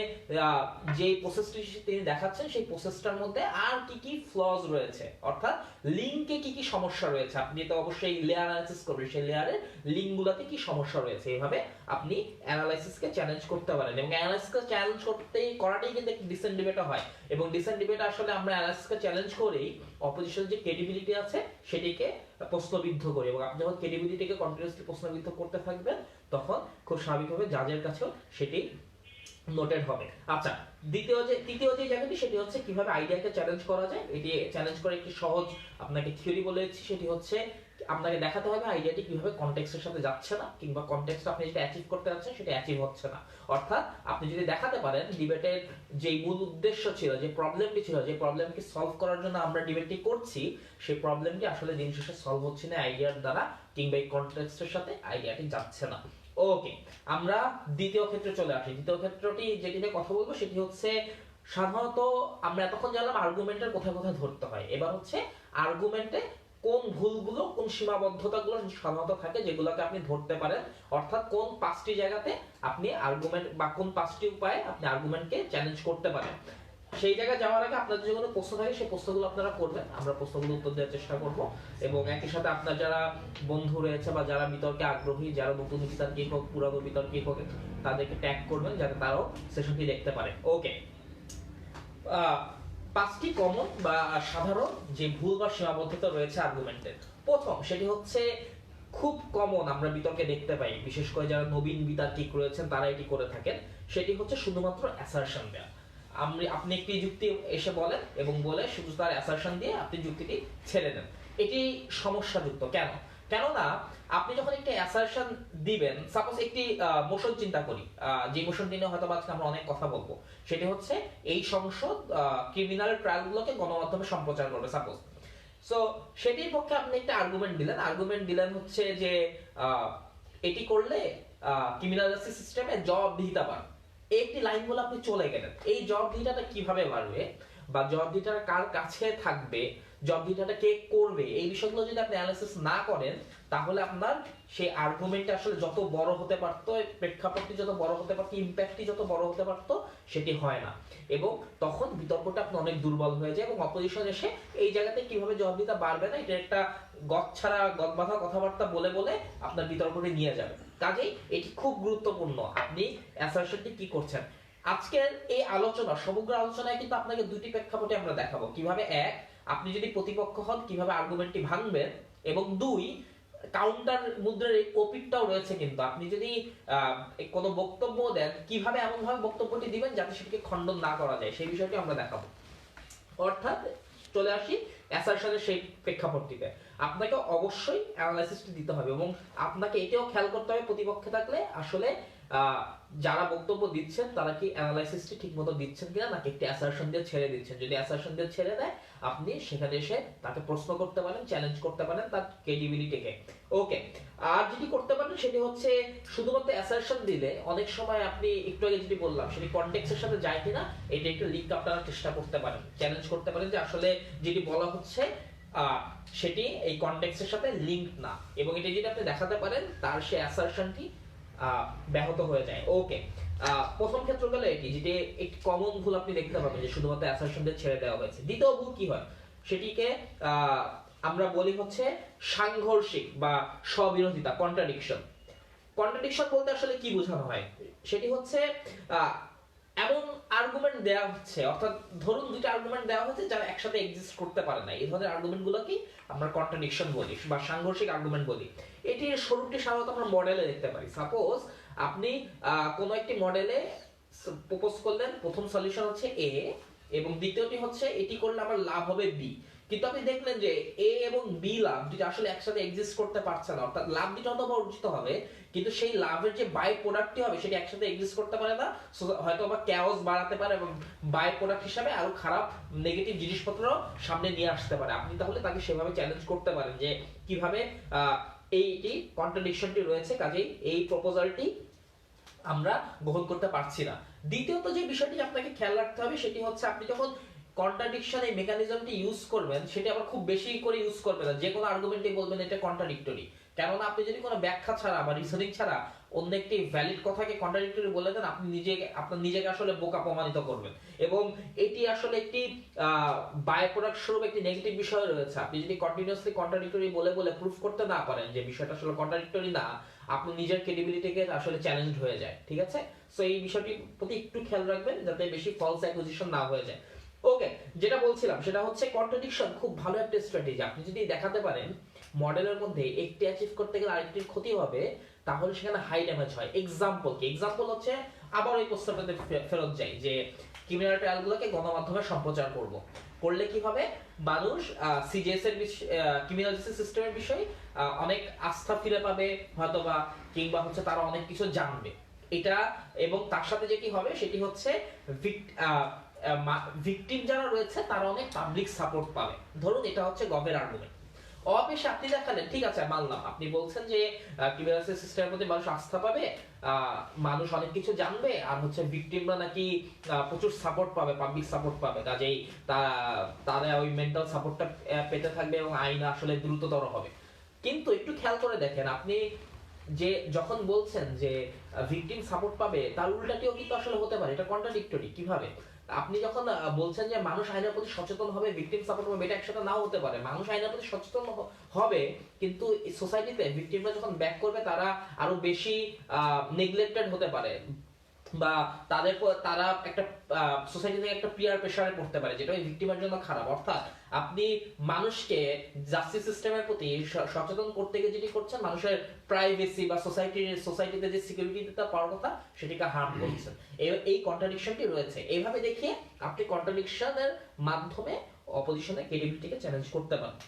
যে প্রসেসটি তিনি দেখাচ্ছেন সেই প্রসেসটার মধ্যে আর কি কি ফ্লজ রয়েছে, অর্থাৎ লিংকে কি কি সমস্যা রয়েছে। আপনি তো অবশ্যই লেয়ার অ্যানালাইসিস করবেন, সেই লেয়ারের লিংকগুলোতে কি সমস্যা রয়েছে। এইভাবে আপনি অ্যানালাইসিসকে চ্যালেঞ্জ করতে পারেন, এবং অ্যানালাইসিসকে চ্যালেঞ্জ করাটাই কিন্তু একটি ডিসেন্ট ডিবেট হয়। এবং ডিসেন্ট ডিবেট আসলে আমরা অ্যানালাইসিসকে চ্যালেঞ্জ করেই অপোজিশনের যে ক্রেডিবিলিটি আছে সেটিকে প্রশ্নবিদ্ধ করি, এবং আপনি যখন ক্রেডিবিলিটিকে কন্টিনিউয়াসলি প্রশ্নবিদ্ধ করতে থাকবেন তখন খুব স্বাভাবিকভাবে জাজের কাছেও সেটি নোটেড হবে। আচ্ছা, তৃতীয় যে জায়গাটি সেটি হচ্ছে কিভাবে আইডিয়াকে চ্যালেঞ্জ করা যায়। এটি চ্যালেঞ্জ করে একটি সহজ আপনাকে থিওরি বলেছি, সেটি হচ্ছে আপনাকে দেখাতে হবে আইডিয়াটি কিভাবে কনটেক্সটের সাথে যাচ্ছে না, কিংবা কনটেক্সট আপনি যেটা অ্যাচিভ করতে যাচ্ছেন সেটা অ্যাচিভ হচ্ছে না। অর্থাৎ আপনি যদি দেখাতে পারেন ডিবেটের যে মূল উদ্দেশ্য ছিল, যে প্রবলেমটি ছিল, যে প্রবলেমকে সলভ করার জন্য আমরা ডিবেটটি করছি, সেই প্রবলেমটি আসলে দিন শেষে সলভ হচ্ছে না আইডিয়ার দ্বারা, কিংবা এই কনটেক্সটের সাথে আইডিয়াটি যাচ্ছে না। ওকে, আমরা দ্বিতীয় ক্ষেত্রে চলে আসি। দ্বিতীয় ক্ষেত্রটি যেটি নিয়ে কথা বলবো সেটি হচ্ছে সাধারণত আমরা এতক্ষণ জানলাম আর্গুমেন্টের কোথায় কোথায় ধরতে হয়, এবার হচ্ছে আর্গুমেন্টে কোন ভুলগুলো, কোন সীমাবদ্ধতাগুলো সাধারণত থাকে যেগুলোকে আপনি ধরতে পারেন, অর্থাৎ কোন 5টি জায়গাতে আপনি আর্গুমেন্ট বা কোন 5টি উপায়ে আপনি আর্গুমেন্টকে চ্যালেঞ্জ করতে পারেন। সেই জায়গায় যাওয়ার আগে আপনাদের যে কোনো প্রশ্ন থাকে সেই প্রশ্নগুলো আপনারা করবেন, আমরা প্রশ্নগুলো উত্তর দেওয়ার চেষ্টা করব, এবং একই সাথে আপনার যারা বন্ধু রয়েছে বা যারা বিতর্কে আগ্রহী, যারা নতুন বিতর্কিক হোক পুরানো বিতর্কিক হোক, তাদেরকে ট্যাগ করবেন যাতে তারাও সেশনটি দেখতে পারে। ওকে, পাঁচটি কমন বা সাধারণ যে ভুল বা সীমাবদ্ধতা রয়েছে আর্গুমেন্টের। প্রথম সেটি হচ্ছে খুব কমন আমরা বিতর্কে দেখতে পাই, বিশেষ করে যারা নবীন বিতার্কিক রয়েছেন তারা এটি করে থাকেন, সেটি হচ্ছে শুধুমাত্র অ্যাসারশন দেওয়া। আপনি একটি যুক্তি এসে বলেন এবং বলে শুধু তার অ্যাসারশন দিয়ে আপনি যুক্তিটি ছেড়ে দেন। এটি সমস্যাযুক্ত। কেন? কেননা আপনি যখন একটি অ্যাসারশন দিবেন, সাপোজ একটি মোশন চিন্তা করি, যে মোশনটি নিয়ে হয়তো আজকে আমরা অনেক কথা বলবো, সেটি হচ্ছে এই সংসদ ক্রিমিনাল ট্রায়ালগুলোকে গণমাধ্যমে সম্প্রচার করবে সাপোজ। সো সেটির পক্ষে আপনি একটা আর্গুমেন্ট দিলেন হচ্ছে যে এটি করলে ক্রিমিনাল জাস্টিস সিস্টেমে জবাবদিহিতা বাড়বে। একটি লাইন বলে আপনি চলে গেলেন। এই জবাবদিহিতাটা কিভাবে বাড়বে বা জবাবদিহিতাটা কার কাছে থাকবে, জবাবদিহিতাটা কে করবে, এই বিষয়গুলো যদি আপনি অ্যানালাইসিস না করেন, তাহলে আপনার সেই আর্গুমেন্টটা আসলে যত বড় হতে পারতো, প্রেক্ষাপটটি যত বড় হতে পারতো, ইম্প্যাক্টটি যত বড় হতে পারতো, সেটি হয় না এবং তখন বিতর্কটা আপনি অনেক দুর্বল হয়ে যায় এবং অপোজিশন এসে এই জায়গাতে কিভাবে জবাবদিহিতা বাড়বে না, এটা একটা গদ বাঁধা কথাবার্তা বলে বলে আপনার বিতর্কটি নিয়ে যাবে। কাজেই এটি খুব গুরুত্বপূর্ণ আপনি অ্যাসারশনটি কি করছেন। আজকের এই আলোচনা, সমগ্র আলোচনায় কিন্তু আপনাকে দুটি প্রেক্ষাপটে আমরা দেখাবো, কিভাবে এক, আপনি যদি প্রতিপক্ষ হন কিভাবে আর্গুমেন্টটি ভাঙবেন, এবং দুই, কাউন্টার মুদ্রার এই কপিটাও রয়েছে, কিন্তু আপনি যদি কোনো বক্তব্য দেন কিভাবে এমন ভাবে বক্তব্যটি দিবেন যাতে সেটাকে খণ্ডন না করা যায়, সেই বিষয়টি আমরা দেখাবো। অর্থাৎ চলে আসি অ্যাসারশনের সেই প্রেক্ষাপটটিতে। আপনাকে অবশ্যই অ্যানালাইসিসটি দিতে হবে এবং আপনাকে এটাও খেয়াল করতে হবে প্রতিপক্ষে থাকলে আসলে যারা বক্তব্য দিচ্ছেন তারা কি অ্যানালাইসিসটি ঠিকমতো দিচ্ছেন কিনা, নাকি একটি অ্যাসারশন দিয়ে ছেড়ে দিচ্ছেন। যদি অ্যাসারশন দিয়ে ছেড়ে দেয়, আপনি সেখানে এসে তাকে প্রশ্ন করতে পারেন, চ্যালেঞ্জ করতে পারেন তার ক্রেডিবিলিটিকে। ওকে, আর যেটি করতে পারেন সেটি হচ্ছে শুধুমাত্র অ্যাসারশন দিলে অনেক সময় আপনি একটু আগে যেটি বললাম সেটি কনটেক্সটের সাথে যায় কিনা, এটা একটু লিঙ্ক আপনারা চেষ্টা করতে পারেন, চ্যালেঞ্জ করতে পারেন যে আসলে যেটি বলা হচ্ছে সেটি এই কনটেক্সটের সাথে লিঙ্ক না, এবং এটা যদি আপনি দেখাতে পারেন তার সেই অ্যাসারশনটি ব্যাহত হয়ে যায়। ওকে, প্রথম ক্ষেত্র গেল এটি, যেটি একটি কমন ভুল আপনি দেখতে পাবেন যে শুধুমাত্র অ্যাসারশন দিয়ে ছেড়ে দেওয়া হয়েছে। দ্বিতীয় ভুল কি হয়, সেটিকে আমরা বলি হচ্ছে সাংঘর্ষিক বা স্ববিরোধিতা, কন্ট্রাডিকশন। কন্ট্রাডিকশন বলতে আসলে কি বোঝানো হয়, সেটি হচ্ছে এমন আর্গুমেন্ট দেওয়া হচ্ছে, অর্থাৎ ধরুন দুইটা আর্গুমেন্ট দেওয়া হচ্ছে যারা একসাথে এক্সিস্ট করতে পারে না, এই ধরনের আর্গুমেন্ট গুলোকে আমরা কন্ট্রাডিকশন বলি বা সাংঘর্ষিক আর্গুমেন্ট বলি। এটির স্বরূপটি সাধারণত আমরা মডেলে দেখতে পারি। সাপোজ আপনি কোনো একটি মডেলে প্রপোজ করলেন, প্রথম সলিউশন হচ্ছে এ এবং দ্বিতীয়টি হচ্ছে এটি করলে আমার লাভ হবে বি, কিন্তু আপনি দেখলেন যে এ এবং বি লাভ দুটো আসলে একসাথে এক্সিস্ট করতে পারছে না, অর্থাৎ লাভ দুটো অথবা অর্জিত হবে কিন্তু সেই লাভের যে বাই প্রোডাক্টটি হবে সেটি একসাথে এক্সিস্ট করতে পারে না, হয়তো বা ক্যাওস বাড়াতে পারে এবং বাই প্রোডাক্ট হিসাবে আরো খারাপ নেগেটিভ জিনিসপত্র সামনে নিয়ে আসতে পারে। আপনি তাহলে তাকে সেভাবে চ্যালেঞ্জ করতে পারেন যে কিভাবে এইটি কন্ট্রাডিকশনটি রয়েছে, কাজেই এই প্রপোজালটি আমরা গ্রহণ করতে পারছি না। দ্বিতীয়ত যে বিষয়টি আপনাকে খেয়াল রাখতে হবে সেটি হচ্ছে আপনি যখন কন্ট্রাডিকশন এই মেকানিজমটি ইউজ করবেন সেটি আবার খুব বেশি করে ইউজ করবেন না, যে কোনো আর্গুমেন্টে বলবেন এটা কন্ট্রাডিক্টরি। কেননা আপনি যদি কোনো ব্যাখ্যা ছাড়া বা রিজনিং ছাড়া অন্য একটি ভ্যালিড কথাকে কন্ট্রাডিক্টরি বলে দেন, আপনি আপনার নিজেকে আসলে বোকা প্রমাণিত করবেন এবং এটি আসলে একটি বাই প্রোডাক্ট স্বরূপ একটি নেগেটিভ বিষয় রয়েছে। আপনি যদি কন্টিনিউয়াসলি কন্ট্রাডিক্টরি বলে বলে প্রুফ করতে না পারেন যে বিষয়টা আসলে কন্ট্রাডিক্টরি না, আপনি নিজের ক্রেডিবিলিটিকে আসলে চ্যালেঞ্জ হয়ে যায়। ঠিক আছে, সো এই বিষয়টির প্রতি একটু খেয়াল রাখবেন যাতে বেশি ফলস অ্যাকুজিশন না হয়ে যায়। ওকে, যেটা বলছিলাম সেটা হচ্ছে কন্ট্রাডিকশন খুব ভালো একটা স্ট্র্যাটেজি। আপনি যদি দেখাতে পারেন মডেলের মধ্যে একটি অ্যাচিভ করতে গেলে আরেকটির ক্ষতি হবে, তাহলে সেখানে হাই ড্যামেজ হয়। এক্সাম্পল কি? এক্সাম্পল হচ্ছে আবার ওই প্রস্তাবটাতে ফেরত যাই যে ক্রিমিনাল ট্রায়ালগুলোকে গণমাধ্যমে সম্প্রচার করব, করলে কি হবে, মানুষ সিজিএস এর ক্রিমিনাল জাস্টিস সিস্টেমের বিষয়ে অনেক আস্থা ফিরে পাবে হয়তোবা, কিংবা হচ্ছে তারা অনেক কিছু জানবে এটা, এবং তার সাথে যেটি হবে সেটি হচ্ছে ভিকটিম যারা রয়েছে তারা অনেক পাবলিক সাপোর্ট পাবে। ধরুন এটা হচ্ছে গভের আর্গুমেন্ট, অপেশে আপনি দেখালেন, ঠিক আছে মানলাম, আপনি বলছেন যে ক্রিমিনাল জাস্টিস সিস্টেমের প্রতি মানুষ আস্থা পাবে, মানুষ অনেক কিছু জানবে, আর হচ্ছে ভিকটিমরা নাকি প্রচুর সাপোর্ট পাবে, পাবলিক সাপোর্ট পাবে, কাজেই তারা ওই মেন্টাল সাপোর্টটা পেতে থাকবে এবং আইন আসলে দ্রুততর হবে। কিন্তু একটু খেয়াল করে দেখেন, আপনি যে যখন বলছেন যে ভিকটিম সাপোর্ট পাবে, তার উল্টাটিও কিন্তু আসলে হতে পারে, এটা কন্ট্রাডিক্টরি। কিভাবে? আপনি যখন বলছেন যে মানুষ আইনের প্রতি সচেতন হবে, ভিকটিম সাপোর্ট হবে, এটা একসাথে নাও হতে পারে। মানুষ আইনের প্রতি সচেতন হবে কিন্তু সোসাইটিতে ভিকটিমরা যখন ব্যাক করবে তারা আরো বেশি নেগলেক্টেড হতে পারে, বা তারা একটা সোসাইটি থেকে একটা পিয়ার প্রেসারে পড়তে পারে, যেটা ওই ভিকটিমের জন্য খারাপ। অর্থাৎ আপনি মানুষকে জাস্টিস সিস্টেমের প্রতি সচেতন করতে গিয়ে যেটি করছেন, মানুষের প্রাইভেসি বা সোসাইটিতে যে সিকিউরিটি দিতে পাওয়ার কথা সেটিকে হার্ম করছেন। এই কন্ট্রাডিকশনটি রয়েছে। এইভাবে দেখিয়ে আপনি কন্ট্রাডিকশনের মাধ্যমে অপোজিশনের ক্রেডিবিলিটিকে চ্যালেঞ্জ করতে পারেন।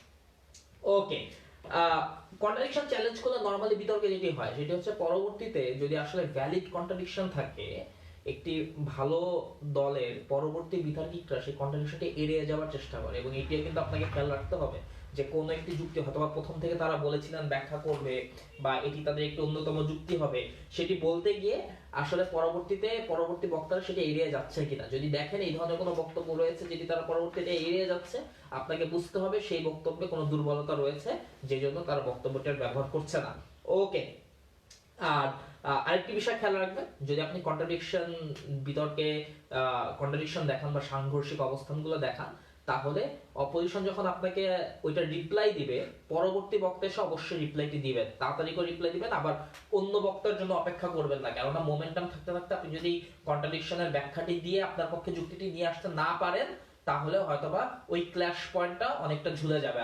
ওকে, কন্ট্রাডিকশন চ্যালেঞ্জ করলে নরমালি বিতর্কে যেটি হয় সেটি হচ্ছে পরবর্তীতে যদি আসলে ভ্যালিড কন্ট্রাডিকশন থাকে, একটি ভালো দলের পরবর্তী বিতর্কিকরা সেই কন্ট্রাডিকশনটি এড়িয়ে যাওয়ার চেষ্টা করে। এবং এটিও কিন্তু আপনাকে খেয়াল রাখতে হবে যে কোনো একটি যুক্তি হয়তো বা প্রথম থেকে তারা বলেছিলেন ব্যাখ্যা করবে বা এটি তাদের একটি অন্যতম যুক্তি হবে, সেটি বলতে গিয়ে আসলে পরবর্তী বক্তারা সেটা এড়িয়ে যাচ্ছে কিনা। যদি দেখেন এই ধরনের কোনো বক্তব্য রয়েছে যেটি তারা পরবর্তীতে এড়িয়ে যাচ্ছে, আপনাকে বুঝতে হবে সেই বক্তব্যে কোনো দুর্বলতা রয়েছে, যে জন্য তারা বক্তব্যটার ব্যবহার করছে না। ওকে, আর আরেকটি বিষয় খেয়াল রাখবেন, যদি আপনি বিতর্কে কন্ট্রাডিকশন দেখান বা সাংঘর্ষিক অবস্থানগুলো দেখান, তাহলে অপোজিশন যখন আপনাকে ওইটা রিপ্লাই দিবে, পরবর্তী বক্তা এসে অবশ্যই রিপ্লাইটি দিবেন, তাড়াতাড়ি করে রিপ্লাই দিবেন। আবার অন্য বক্তার জন্য অপেক্ষা করবেন না, কেননা মোমেন্টাম থাকতে থাকতে আপনি যদি কন্ট্রাডিকশনের ব্যাখ্যাটি দিয়ে আপনার পক্ষে যুক্তিটি নিয়ে আসতে না পারেন, তাহলে হয়তোবা ওই ক্ল্যাশ পয়েন্টটা অনেকটা ঝুলে যাবে।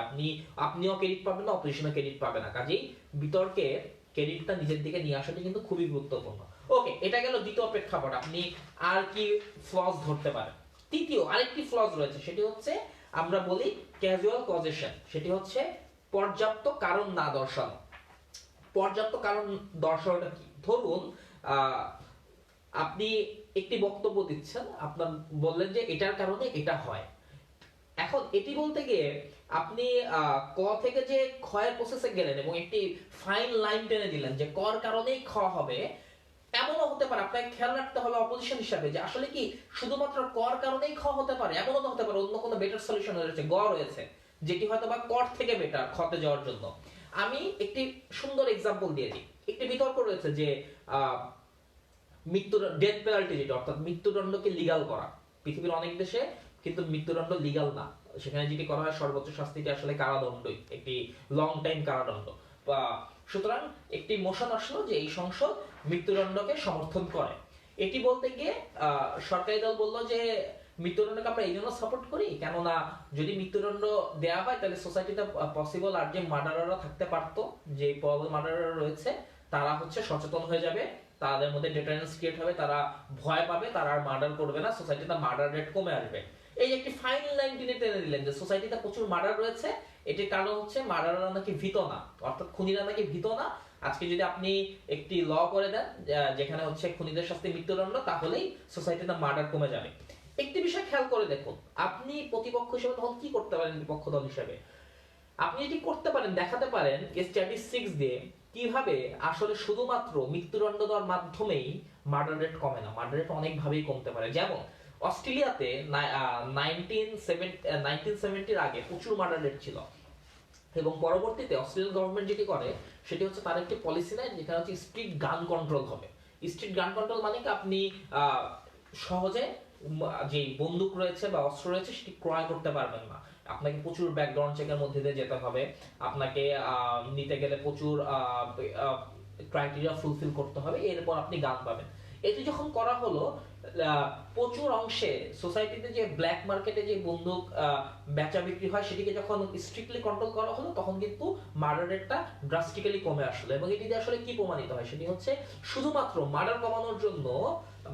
আপনিও ক্রেডিট পাবেন না, অপোজিশনও ক্রেডিট পাবে না। কাজেই বিতর্কে ক্রেডিটটা নিজের দিকে নিয়ে আসাটা কিন্তু খুবই গুরুত্বপূর্ণ। ওকে, এটা গেল দ্বিতীয় প্রেক্ষাপট। আপনি আর কি ফ্লজ ধরতে পারেন? তৃতীয় আরেকটি ফ্লজ রয়েছে, সেটি হচ্ছে আমরা বলি ক্যাজুয়াল কজেশন। সেটি হচ্ছে পর্যাপ্ত কারণ না দর্শানো। পর্যাপ্ত কারণ দর্শানোটা কি? ধরুন আপনি একটি বক্তব্য দিচ্ছেন, আপনার বললেন যে এটার কারণে এটা হয়। এখন এটি বলতে গিয়ে আপনি ক থেকে যে ক্ষয়ের প্রসেসে গেলেন এবং একটি ফাইন লাইন টেনে দিলেন যে কর কারণেই খ হবে। এমনও হতে পারে, আপনাকে খেয়াল রাখতে হবে অপোজিশন হিসাবে, যে আসলে কি শুধুমাত্র কর কারণেই খ হতে পারে? এমনও তো হতে পারে অন্য কোনো বেটার সলিউশন রয়েছে, গ রয়েছে, যেটি হয়তো বা কর থেকে বেটার খতে যাওয়ার জন্য। আমি একটি সুন্দর এক্সাম্পল দিয়ে দিই। একটি বিতর্ক রয়েছে যে ডেথ পেনাল্টি, যেটা অর্থাৎ মৃত্যুদণ্ডকে লিগাল করা। পৃথিবীর অনেক দেশে কিন্তু মৃত্যুদণ্ড লিগাল না, সেখানে যেটি করা হয় সর্বোচ্চ শাস্তিটি আসলে কারাদণ্ডই, একটি লং টাইম কারাদণ্ড। সুতরাং একটি মোশন আসলো যে এই সংসদ মৃত্যুদণ্ডকে সমর্থন করে। এটি বলতে গিয়ে সরকারি দল বলল যে মৃত্যুদণ্ডকে আমরা এই জন্য সাপোর্ট করি, কেননা যদি মৃত্যুদণ্ড দেওয়া হয় তাহলে সোসাইটিতে পসিবল আর যে মার্ডাররা থাকতে পারতো, যে প্রবাবল মার্ডাররা রয়েছে, তারা হচ্ছে সচেতন হয়ে যাবে, তাদের মধ্যে ডিটারেন্স ক্রিয়েট হবে, তারা ভয় পাবে, তারা আর মার্ডার করবে না, সোসাইটিতে মার্ডার রেট কমে আসবে। এই যে একটি ফাইন লাইন তিনি টেনে দিলেন যে সোসাইটিতে প্রচুর মার্ডার রয়েছে, এটির কারণ হচ্ছে মার্ডাররা নাকি ভীত না, অর্থাৎ খুনিরা নাকি ভীত না। আজকে যদি আপনি একটি ল করে দেন যেখানে হচ্ছে খুনিদের শাস্তি মৃত্যুদণ্ড, তাহলেই সোসাইটিতে মার্ডার কমে যাবে। একটি বিষয় খেয়াল করে দেখুন, আপনি প্রতিপক্ষ হিসেবে তখন কি করতে পারেন? বিপক্ষ দল হিসেবে আপনি এটি করতে পারেন, দেখাতে পারেন স্ট্যাটিস্টিক্স দিয়ে কিভাবে আসলে শুধুমাত্র মৃত্যুদণ্ড দেওয়ার মাধ্যমেই মার্ডার রেট কমে না, মার্ডার রেট অনেকভাবেই কমতে পারে। যেমন অস্ট্রেলিয়াতে 1970 আগে প্রচুর মার্ডার রেট ছিল, এবং পরবর্তীতে অস্ট্রেলিয়ান গভর্নমেন্ট যেটি করে সেটি হচ্ছে তার একটি পলিসি নেয় যেখানে হচ্ছে স্ট্রিক্ট গান কন্ট্রোল হবে। স্ট্রিক্ট গান কন্ট্রোল মানে কি, আপনি সহজে যে বন্দুক রয়েছে বা অস্ত্র রয়েছে সেটি ক্রয় করতে পারবেন না, আপনাকে প্রচুর ব্যাকগ্রাউন্ড চেকের মধ্যে দিয়ে যেতে হবে, আপনাকে নিতে গেলে প্রচুর ক্রাইটেরিয়া ফুলফিল করতে হবে, এরপর আপনি গান পাবেন। এটি যখন করা হলো, প্রচুর অংশে সোসাইটিতে যে ব্ল্যাক মার্কেটে যে বন্দুক বেচা বিক্রি হয় সেটিকে যখন স্ট্রিক্টলি কন্ট্রোল করা হলো, তখন কিন্তু মার্ডার রেটটা ড্রাস্টিক্যালি কমে আসলো। এবং এটি দিয়ে আসলে কি প্রমাণিত হয়? সেটি হচ্ছে শুধুমাত্র মার্ডার কমানোর জন্য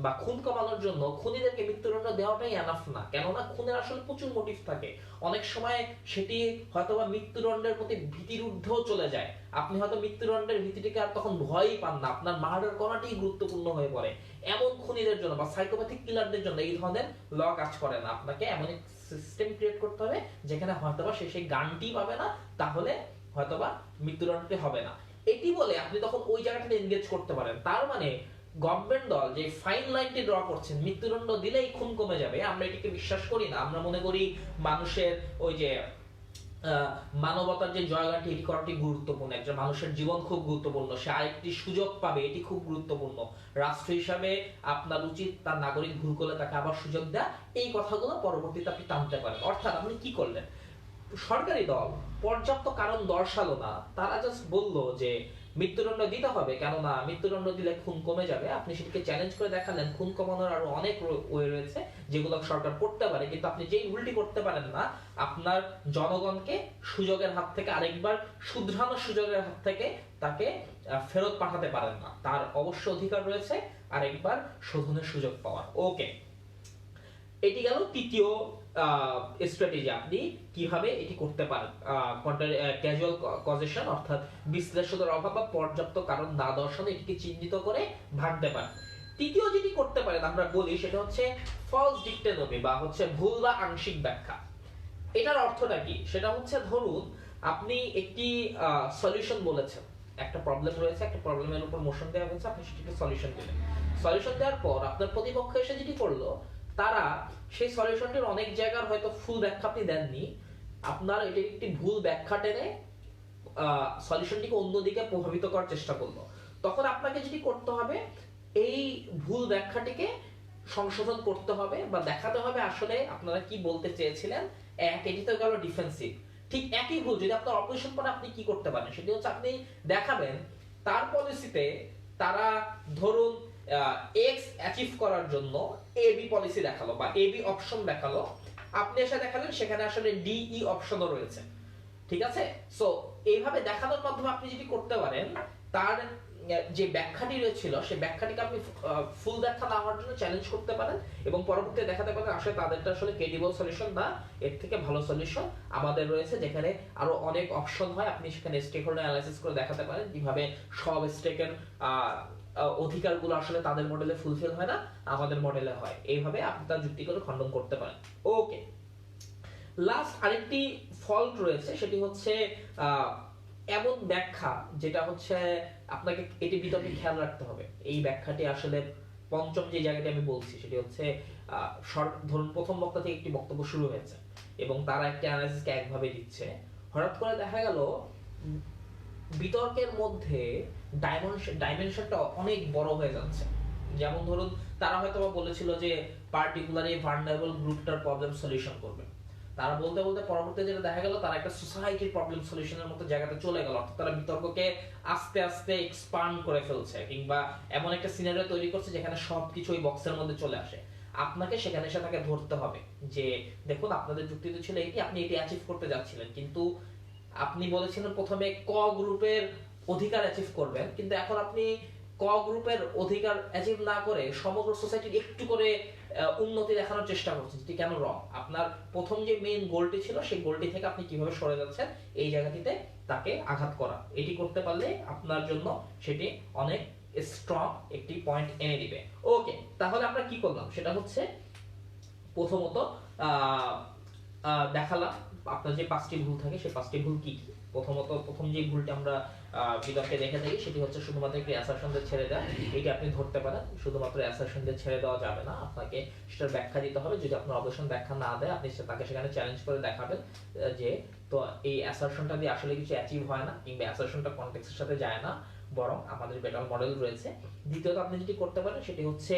বা খুন কমানোর জন্য খুনিদেরকে মৃত্যুদণ্ড দেওয়াটাই এনাফ না, কেননা খুনের আসলে প্রচুর মোটিভ থাকে। অনেক সময় সেটি হয়তোবা মৃত্যুদণ্ডের প্রতি ভীতির ঊর্ধ্বেও চলে যায়, আপনি হয়তো মৃত্যুদণ্ডের ভীতিটিকে আর তখন ভয়ই পান না, আপনার মার্ডার করাটাই গুরুত্বপূর্ণ হয়ে পড়ে। এমন খুনিদের জন্য বা সাইকোপ্যাথিক কিলারদের জন্য এই ধরনের ল কাজ করে না। আপনাকে এমন এক সিস্টেম ক্রিয়েট করতে হবে যেখানে হয়তোবা সে সেই গানটি পাবে না, তাহলে হয়তোবা মৃত্যুদণ্ডটি হবে না। এটি বলে আপনি তখন ওই জায়গাটাতে এনগেজ করতে পারেন। তার মানে গভর্নমেন্ট দল যে ফাইন লাইনটি ড্র করছেন, মৃত্যুদণ্ড দিলেই খুন কমে যাবে, আমরা এটিকে বিশ্বাস করি না। আমরা মনে করি মানুষের ওই যে মানবতার যে জয়গানটি, এটি করাটি গুরুত্বপূর্ণ, একজন মানুষের জীবন খুব গুরুত্বপূর্ণ, সে আরেকটি সুযোগ পাবে, এটি খুব গুরুত্বপূর্ণ। রাষ্ট্র হিসাবে আপনার উচিত তার নাগরিক ভুল করলে তাকে আবার সুযোগ দেয়া। এই কথাগুলো পরবর্তীতে আপনি টানতে পারেন। অর্থাৎ আপনি কি করলেন? সরকারি দল পর্যাপ্ত কারণ দর্শালো না, তারা জাস্ট বলল যে মৃত্যুদণ্ড দিতে হবে, কেননা মৃত্যুদণ্ড দিলে খুন কমে যাবে। আপনি সেটিকে চ্যালেঞ্জ করে দেখালেন খুন কমানোর আরো অনেক ওয়ে রয়েছে যেগুলো সরকার করতে পারে, কিন্তু আপনি যেই ভুলটি করতে পারেন না, আপনার জনগণকে সুযোগের হাত থেকে আরেকবার শুধরানোর সুযোগের হাত থেকে তাকে ফেরত পাঠাতে পারেন না। তার অবশ্য অধিকার রয়েছে আরেকবার শোধনের সুযোগ পাওয়ার। ওকে, এটি গেল তৃতীয় স্ট্র্যাটেজি, আপনি কিভাবে এটি করতে পারেন, ক্যাজুয়াল কজেশন অর্থাৎ বিশ্লেষণের অভাব বা পর্যাপ্ত কারণ না দর্শানো, এটিকে চিহ্নিত করে ভাঙতে পারেন। তৃতীয় যেটি করতে পারেন আমরা বলি সেটা হচ্ছে ফলস ডিকটেনমি বা হচ্ছে ভুল বা আংশিক ব্যাখ্যা। এটার অর্থটা কি? সেটা হচ্ছে ধরুন আপনি একটি সলিউশন বলেছেন, একটা প্রবলেম রয়েছে, একটা প্রবলেমের উপর মোশন দেওয়া হয়েছে, আপনি সেটিকে সলিউশন দিলেন। সলিউশন দেওয়ার পর আপনার প্রতিপক্ষ এসে যেটি করলো, তারা সেই সলিউশনটির অনেক জায়গার হয়তো ফুল ব্যাখ্যা আপনি দেননি, আপনার এটির একটি ভুল ব্যাখ্যা টেনে সলিউশনটিকে অন্যদিকে প্রভাবিত করার চেষ্টা করলো। তখন আপনাকে যেটি করতে হবে, এই ভুল ব্যাখ্যাটিকে সংশোধন করতে হবে বা দেখাতে হবে আসলে আপনারা কি বলতে চেয়েছিলেন। এটি তো গেল ডিফেন্সিভ। ঠিক একই ভুল যদি আপনার অপোজিশন পরে আপনি কি করতে পারেন, সেটি হচ্ছে আপনি দেখাবেন তার পলিসিতে তারা ধরুন এক্স অ্যাচিভ করার জন্য এবি পলিসি দেখালো বা এবি অপশন দেখালো, আপনি এসে দেখালেন সেখানে আসলে ডিই অপশনও রয়েছে। ঠিক আছে? সো এইভাবে দেখানোর মাধ্যমে আপনি যেটি করতে পারেন, তার যে ব্যাখ্যাটি রয়েছিল সেই ব্যাখ্যাটিকে আপনি ফুল ব্যাখ্যা না হওয়ার জন্য চ্যালেঞ্জ করতে পারেন এবং পরবর্তীতে দেখাতে পারেন আসলে তাদেরটা আসলে ক্রেডিবল সলিউশন না, এর থেকে ভালো সলিউশন আমাদের রয়েছে, যেখানে আরো অনেক অপশন হয়। আপনি সেখানে স্টেক হোল্ডার অ্যানালাইসিস করে দেখাতে পারেন কিভাবে সব স্টেকের অধিকারগুলো আসলে তাদের মডেলে ফুলফিল হয় না, আমাদের মডেলে হয়। এইভাবে আপনি তার যুক্তি করে খণ্ডন করতে পারেন। ওকে, লাস্ট আরেকটি ফল্ট রয়েছে, সেটি হচ্ছে এমন ব্যাখ্যা যেটা হচ্ছে আপনাকে এটি বিতর্কে খেয়াল রাখতে হবে। এই ব্যাখ্যাটি আসলে পঞ্চম যে জায়গাটি আমি বলছি সেটি হচ্ছে ধরুন প্রথম বক্তা থেকে একটি বক্তব্য শুরু হয়েছে এবং তারা একটি অ্যানালাইসিসকে একভাবে দিচ্ছে, হঠাৎ করে দেখা গেল বিতর্কের মধ্যে ডাইমেনশনটা অনেক বড় হয়ে যাচ্ছে। যেমন ধরুন তারা হয়তো বলেছিল যে পার্টিকুলার এই ভালনারেবল গ্রুপটার প্রবলেম সলিউশন করবে, তারা বলতে বলতে পরবর্তীতে যেটা দেখা গেল তারা একটা সোসাইটির প্রবলেম সলিউশনের মতো জায়গাতে চলে গেল, অর্থাৎ তারা বিতর্ককে আস্তে আস্তে এক্সপান্ড করে ফেলছে কিংবা এমন একটা সিনারিও তৈরি করছে যেখানে সবকিছু ওই বক্সের মধ্যে চলে আসে। আপনাকে সেখানে এসে তাকে ধরতে হবে যে দেখুন আপনাদের যুক্তি তো ছিল এটি, আপনি এটি অ্যাচিভ করতে যাচ্ছিলেন, কিন্তু আপনি বলেছিলেন প্রথমে ক গ্রুপের অধিকার অ্যাচিভ করবেন, কিন্তু এখন আপনি ক গ্রুপের অধিকার অ্যাচিভ না করে সমগ্র সোসাইটির একটু করে উন্নতি দেখানোর চেষ্টা করছেন, যেটি কেন রং। আপনার প্রথম যে মেইন গোলটি ছিল সেই গোলটি থেকে আপনি কিভাবে সরে যাচ্ছেন, এই জায়গাটিতে তাকে আঘাত করা, এটি করতে পারলে আপনার জন্য সেটি অনেক স্ট্রং একটি পয়েন্ট এনে দিবে। ওকে, তাহলে আমরা কি করলাম সেটা হচ্ছে প্রথমত দেখালাম আপনার যে পাঁচটি ভুল থাকে সেই পাঁচটি ভুল কি কি। প্রথমত প্রথম যে ভুলটি আমরা বিতর্কে দেখে থাকি সেটি হচ্ছে শুধুমাত্র একটি অ্যাসারশন দিয়ে ছেড়ে দেওয়া। এটি আপনি ধরতে পারেন, শুধুমাত্র অ্যাসারশন দিয়ে ছেড়ে দেওয়া যাবে না, আপনাকে সেটার ব্যাখ্যা দিতে হবে। যদি আপনার অবজেকশন ব্যাখ্যা না দেয় আপনি তাকে সেখানে চ্যালেঞ্জ করে দেখাবেন যে তো এই অ্যাসারশনটা দিয়ে আসলে কিছু অ্যাচিভ হয় না কিংবা অ্যাসারশনটা কনটেক্সটের সাথে যায় না, বরং আমাদের বেটার মডেল রয়েছে। দ্বিতীয়ত আপনি যেটি করতে পারেন সেটি হচ্ছে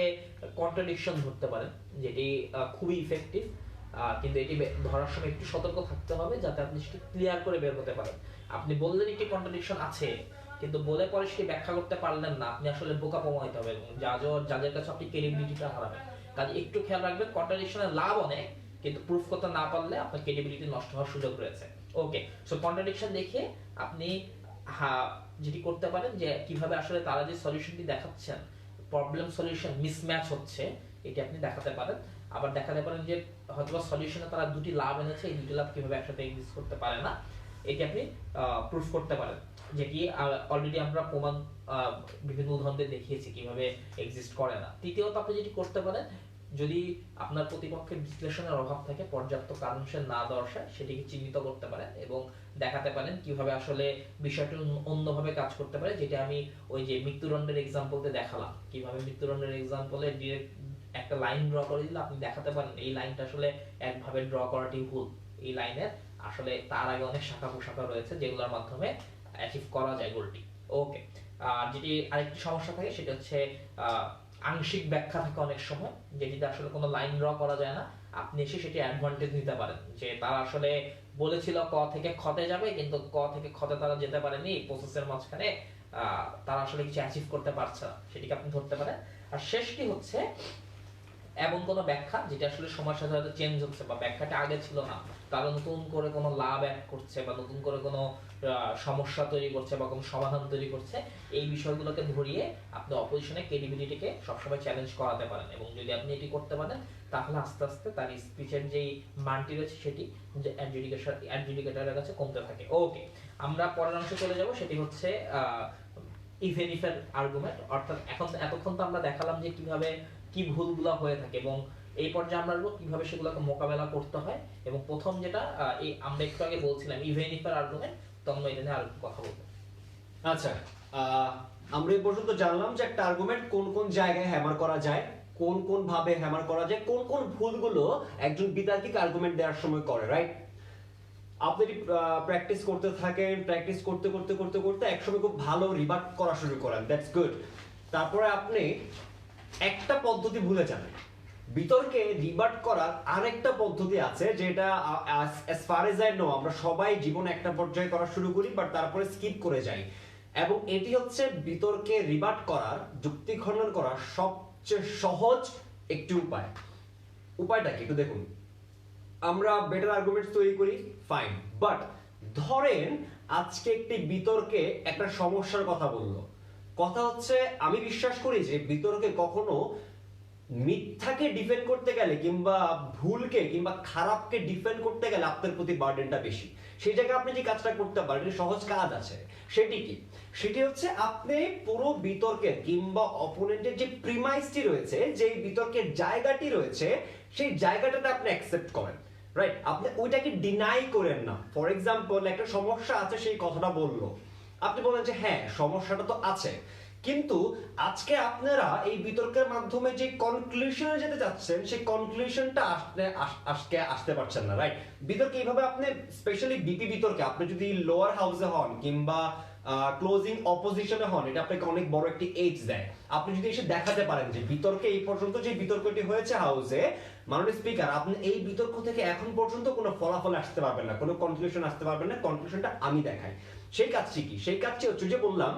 কন্ট্রাডিকশন ধরতে পারেন, যেটি খুবই ইফেক্টিভ, কিন্তু এটি ধরার সময় একটু সতর্ক থাকতে হবে যাতে আপনি সেটি ক্লিয়ার করে বের হতে পারেন। আপনি বললেন একটি কন্ট্রাডিকশন আছে কিন্তু বলে পরে সেটি ব্যাখ্যা করতে পারলেন না, আপনি আসলে বোকা প্রমাণিত হবে এবং যাদের কাছে আপনি ক্রেডিবিলিটিটা হারাবেন। কাজে একটু খেয়াল রাখবেন, কন্ট্রাডিকশনের লাভ অনেক, কিন্তু প্রুফ করতে না পারলে আপনার ক্রেডিবিলিটি নষ্ট হওয়ার সুযোগ রয়েছে। ওকে, সো কন্ট্রাডিকশন দেখে আপনি যেটি করতে পারেন যে কিভাবে আসলে তারা যে সলিউশনটি দেখাচ্ছেন প্রবলেম সলিউশন মিসম্যাচ হচ্ছে, এটি আপনি দেখাতে পারেন। আবার দেখাতে পারেন যে হয়তো সলিউশনে তারা দুটি লাভ এনেছে, এই দুটি লাভ কিভাবে একসাথে এক্সিস্ট করতে পারে না, এটি আপনি প্রুফ করতে পারেন, যেটি অলরেডি আমরা প্রমাণ বিভিন্ন উদাহরণ দিয়ে দেখিয়েছি কিভাবে এক্সিস্ট করে না। তৃতীয়ত আপনি যেটি করতে পারেন, যদি আপনার প্রতিপক্ষের বিশ্লেষণের অভাব থাকে, পর্যাপ্ত কারণ সে না দর্শায়, সেটিকে চিহ্নিত করতে পারেন এবং দেখাতে পারেন কিভাবে আসলে বিষয়টি অন্যভাবে কাজ করতে পারে, যেটা আমি ওই যে মৃত্যুদণ্ডের এক্সাম্পলতে দেখালাম। কিভাবে মৃত্যুদণ্ডের এক্সাম্পলে ডিরেক্ট একটা লাইন ড্র করে দিলে আপনি দেখাতে পারেন এই লাইনটা আসলে একভাবে ড্র করাটি ভুল, এই লাইনের আসলে তার আগে অনেক শাখা প্রশাখা রয়েছে যেগুলোর মাধ্যমে অ্যাচিভ করা যায় গোলটি। ওকে, আর যেটি আরেকটি সমস্যা থাকে সেটা হচ্ছে আংশিক ব্যাখ্যা থাকে অনেক সময়, যেটিতে আসলে কোনো লাইন ড্র করা যায় না। আপনি এসে সেটি অ্যাডভান্টেজ নিতে পারেন যে তারা আসলে বলেছিল ক থেকে খতে যাবে কিন্তু ক থেকে খতে তারা যেতে পারেনি, প্রসেসের মাঝখানে তারা আসলে কিছু অ্যাচিভ করতে পারছে না, সেটিকে আপনি ধরতে পারেন। আর শেষটি হচ্ছে এমন কোনো ব্যাখ্যা যেটা আসলে সময়ের সাথে সাথে চেঞ্জ হচ্ছে, বা ব্যাখ্যাটা আগে ছিল না, তারা নতুন করে কোনো লাভ অ্যাড করছে, বা নতুন করে কোনো সমস্যা তৈরি করছে, বা কোনো সমাধান তৈরি করছে। এই বিষয়গুলোকে ধরিয়ে আপনি অপোজিশনের ক্রেডিবিলিটিকে সবসময় চ্যালেঞ্জ করাতে পারেন, এবং যদি আপনি এটি করতে পারেন তাহলে আস্তে আস্তে তার স্পিচের যেই মানটি রয়েছে সেটি অ্যাডজুডিকেটরের কাছে কমতে থাকে। ওকে, আমরা পরের অংশে চলে যাব, সেটি হচ্ছে ইভেন ইফ এর আর্গুমেন্ট। অর্থাৎ এতক্ষণ তো আমরা দেখালাম যে কিভাবে কি ভুলগুলো হয়ে থাকে, এবং এই পর্যায়ে আমরা বলবো কিভাবে সেগুলোকে মোকাবেলা করতে হয়। এবং প্রথম যেটা এই আমরা একটু আগে বলছিলাম ইভেন ইফ এর আর্গুমেন্ট, তখন এটা নিয়ে আর কথা বলবো। আচ্ছা, আমরা এই পর্যন্ত জানলাম যে একটা আর্গুমেন্ট কোন কোন জায়গায় হ্যামার করা যায়, কোন কোন ভাবে হ্যামার করা যায়, কোন কোন ভুলগুলো একজন বিতার্কিক আর্গুমেন্ট দেওয়ার সময় করে, রাইট? আপনি প্র্যাকটিস করতে থাকেন, প্র্যাকটিস করতে করতে করতে করতে একসময় খুব ভালো রিবাট করা শুরু করেন, দ্যাটস গুড। তারপরে আপনি একটা পদ্ধতি ভুলে যান। বিতর্কে রিবাট করার আরেকটা পদ্ধতি আছে, যেটা as far as I know আমরা সবাই জীবনে একটা পর্যায়ে করা শুরু করি, বাট তারপরে স্কিপ করে যাই। এবং এটি হচ্ছে বিতর্কে রিবাট করার, যুক্তি খণ্ডন করার সবচেয়ে সহজ একটি উপায়। উপায়টা কি একটু দেখুন। আমরা বেটার আর্গুমেন্ট তৈরি করি, ফাইন, বাট ধরেন আজকে একটি বিতর্কে একটা সমস্যার কথা বললো। কথা হচ্ছে, আমি বিশ্বাস করি যে বিতর্কে কখনো মিথ্যাকে ডিফেন্ড করতে গেলে কিংবা ভুলকে কিংবা খারাপকে ডিফেন্ড করতে গেলে আপনার প্রতি বার্ডেনটা বেশি। সেই জায়গায় আপনি যে কাজটা করতে পারেন, সহজ কাজ আছে। সেটি কি? সেটি হচ্ছে আপনি পুরো বিতর্কের কিংবা অপোনেন্টের যে প্রিমাইসটি রয়েছে, যে বিতর্কের জায়গাটি রয়েছে, সেই জায়গাটাতে আপনি অ্যাকসেপ্ট করেন, রাইট? আপনি ওইটাকে ডিনাই করেন না। ফর এক্সাম্পল, একটা সমস্যা আছে, সেই কথাটা বললো, আপনি বলেন যে হ্যাঁ সমস্যাটা তো আছে, কিন্তু আজকে আপনারা এই বিতর্কের মাধ্যমে যে কনক্লুশনে যেতে যাচ্ছেন, সেই কনক্লুশনটা আজকে আসতে পারছেন না, রাইট? বিতর্কে এইভাবে আপনি, স্পেশালি বিপি বিতর্কে, আপনি যদি লোয়ার হাউসে হন কিংবা ক্লোজিং অপোজিশনে হন, এটা আপনাকে অনেক বড় একটি এজ দেয়। আপনি যদি এসে দেখাতে পারেন যে বিতর্কে এই পর্যন্ত যে বিতর্কটি হয়েছে হাউসে, মাননীয় স্পিকার, আপনি এই বিতর্ক থেকে এখন পর্যন্ত কোনো ফলাফল আসতে পারবেন না, কোনো কনক্লুশন আসতে পারবেন না, কনক্লুশনটা আমি দেখাই। সেই কাজটি কি? সেই কাজটি হচ্ছে যে বললাম,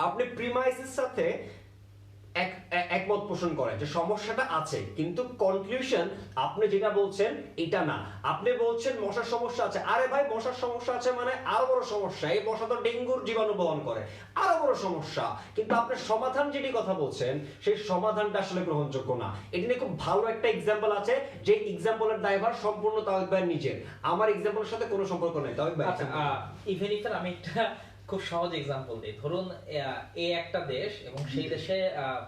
আপনি প্রিমাইসের সাথে একমত পোষণ করেন যে সমস্যাটা আছে, কিন্তু কনক্লুশন আপনি যেটা বলছেন এটা না। আপনি বলছেন মশার সমস্যা আছে, আরে ভাই মশার সমস্যা আছে মানে আরো বড় সমস্যা, এই মশা তো ডেঙ্গুর জীবাণু বহন করে, আরো বড় সমস্যা। কিন্তু আপনার সমাধান যেটি কথা বলছেন, সেই সমাধানটা আসলে গ্রহণযোগ্য না। এটি নিয়ে খুব ভালো একটা এক্সাম্পল আছে, যে এক্সাম্পলের দায়ভার সম্পূর্ণ তাওহিদ ভাইয়ের নিজের, আমার এক্সাম্পলের সাথে কোনো সম্পর্ক নেই। তাওহিদ ভাই, ইভেন ইফ আমি একটা খুব সহজ এক্সাম্পল দিই। ধরুন এ একটা দেশ এবং সেই দেশে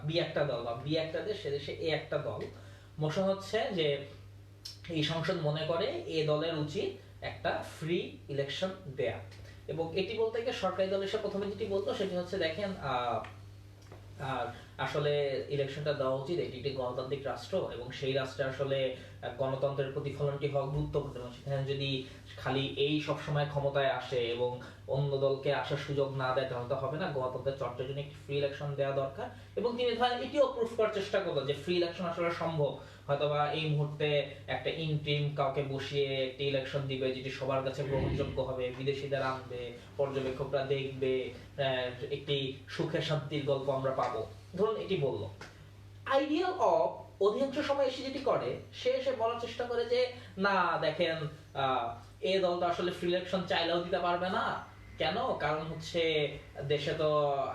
বি একটা দল, বা বি একটা দেশ, সে দেশে এ একটা দল। মোশন হচ্ছে যে এই সংসদ মনে করে এ দলের উচিত একটা ফ্রি ইলেকশন দেয়া, এবং এটি বলতে গিয়ে সরকারি দল এসে প্রথমে যেটি বলতো সেটি হচ্ছে, দেখেন আর আসলে ইলেকশনটা দেওয়া উচিত, এটি একটি গণতান্ত্রিক রাষ্ট্র, এবং সেই রাষ্ট্রে আসলে গণতন্ত্রের প্রতিফলনটি হওয়া গুরুত্বপূর্ণ, এবং সেখানে যদি খালি এই সব সময় ক্ষমতায় আসে এবং অন্য দলকে আসার সুযোগ না দেয় তাহলে তো হবে না, গণতন্ত্রের চর্চার জন্য একটি ফ্রি ইলেকশন দেওয়া দরকার। এবং তিনি ধরেন এটিও প্রুফ করার চেষ্টা করলো যে ফ্রি ইলেকশন আসলে সম্ভব, হয়তোবা এই মুহূর্তে একটা ইন্ট্রিম কাউকে বসিয়ে একটি ইলেকশন দিবে যেটি সবার কাছে গ্রহণযোগ্য হবে, বিদেশিদের আনবে, পর্যবেক্ষকরা দেখবে, একটি সুখে শান্তির গল্প আমরা পাবো, ধরুন এটি বললো। আইডিয়াল অফ অধিকাংশ সময় এসে যেটি করে, সে এসে বলার চেষ্টা করে যে না দেখেন, এই দলটা আসলে ফ্রি ইলেকশন চাইলেও দিতে পারবে না। কেন? কারণ হচ্ছে দেশে তো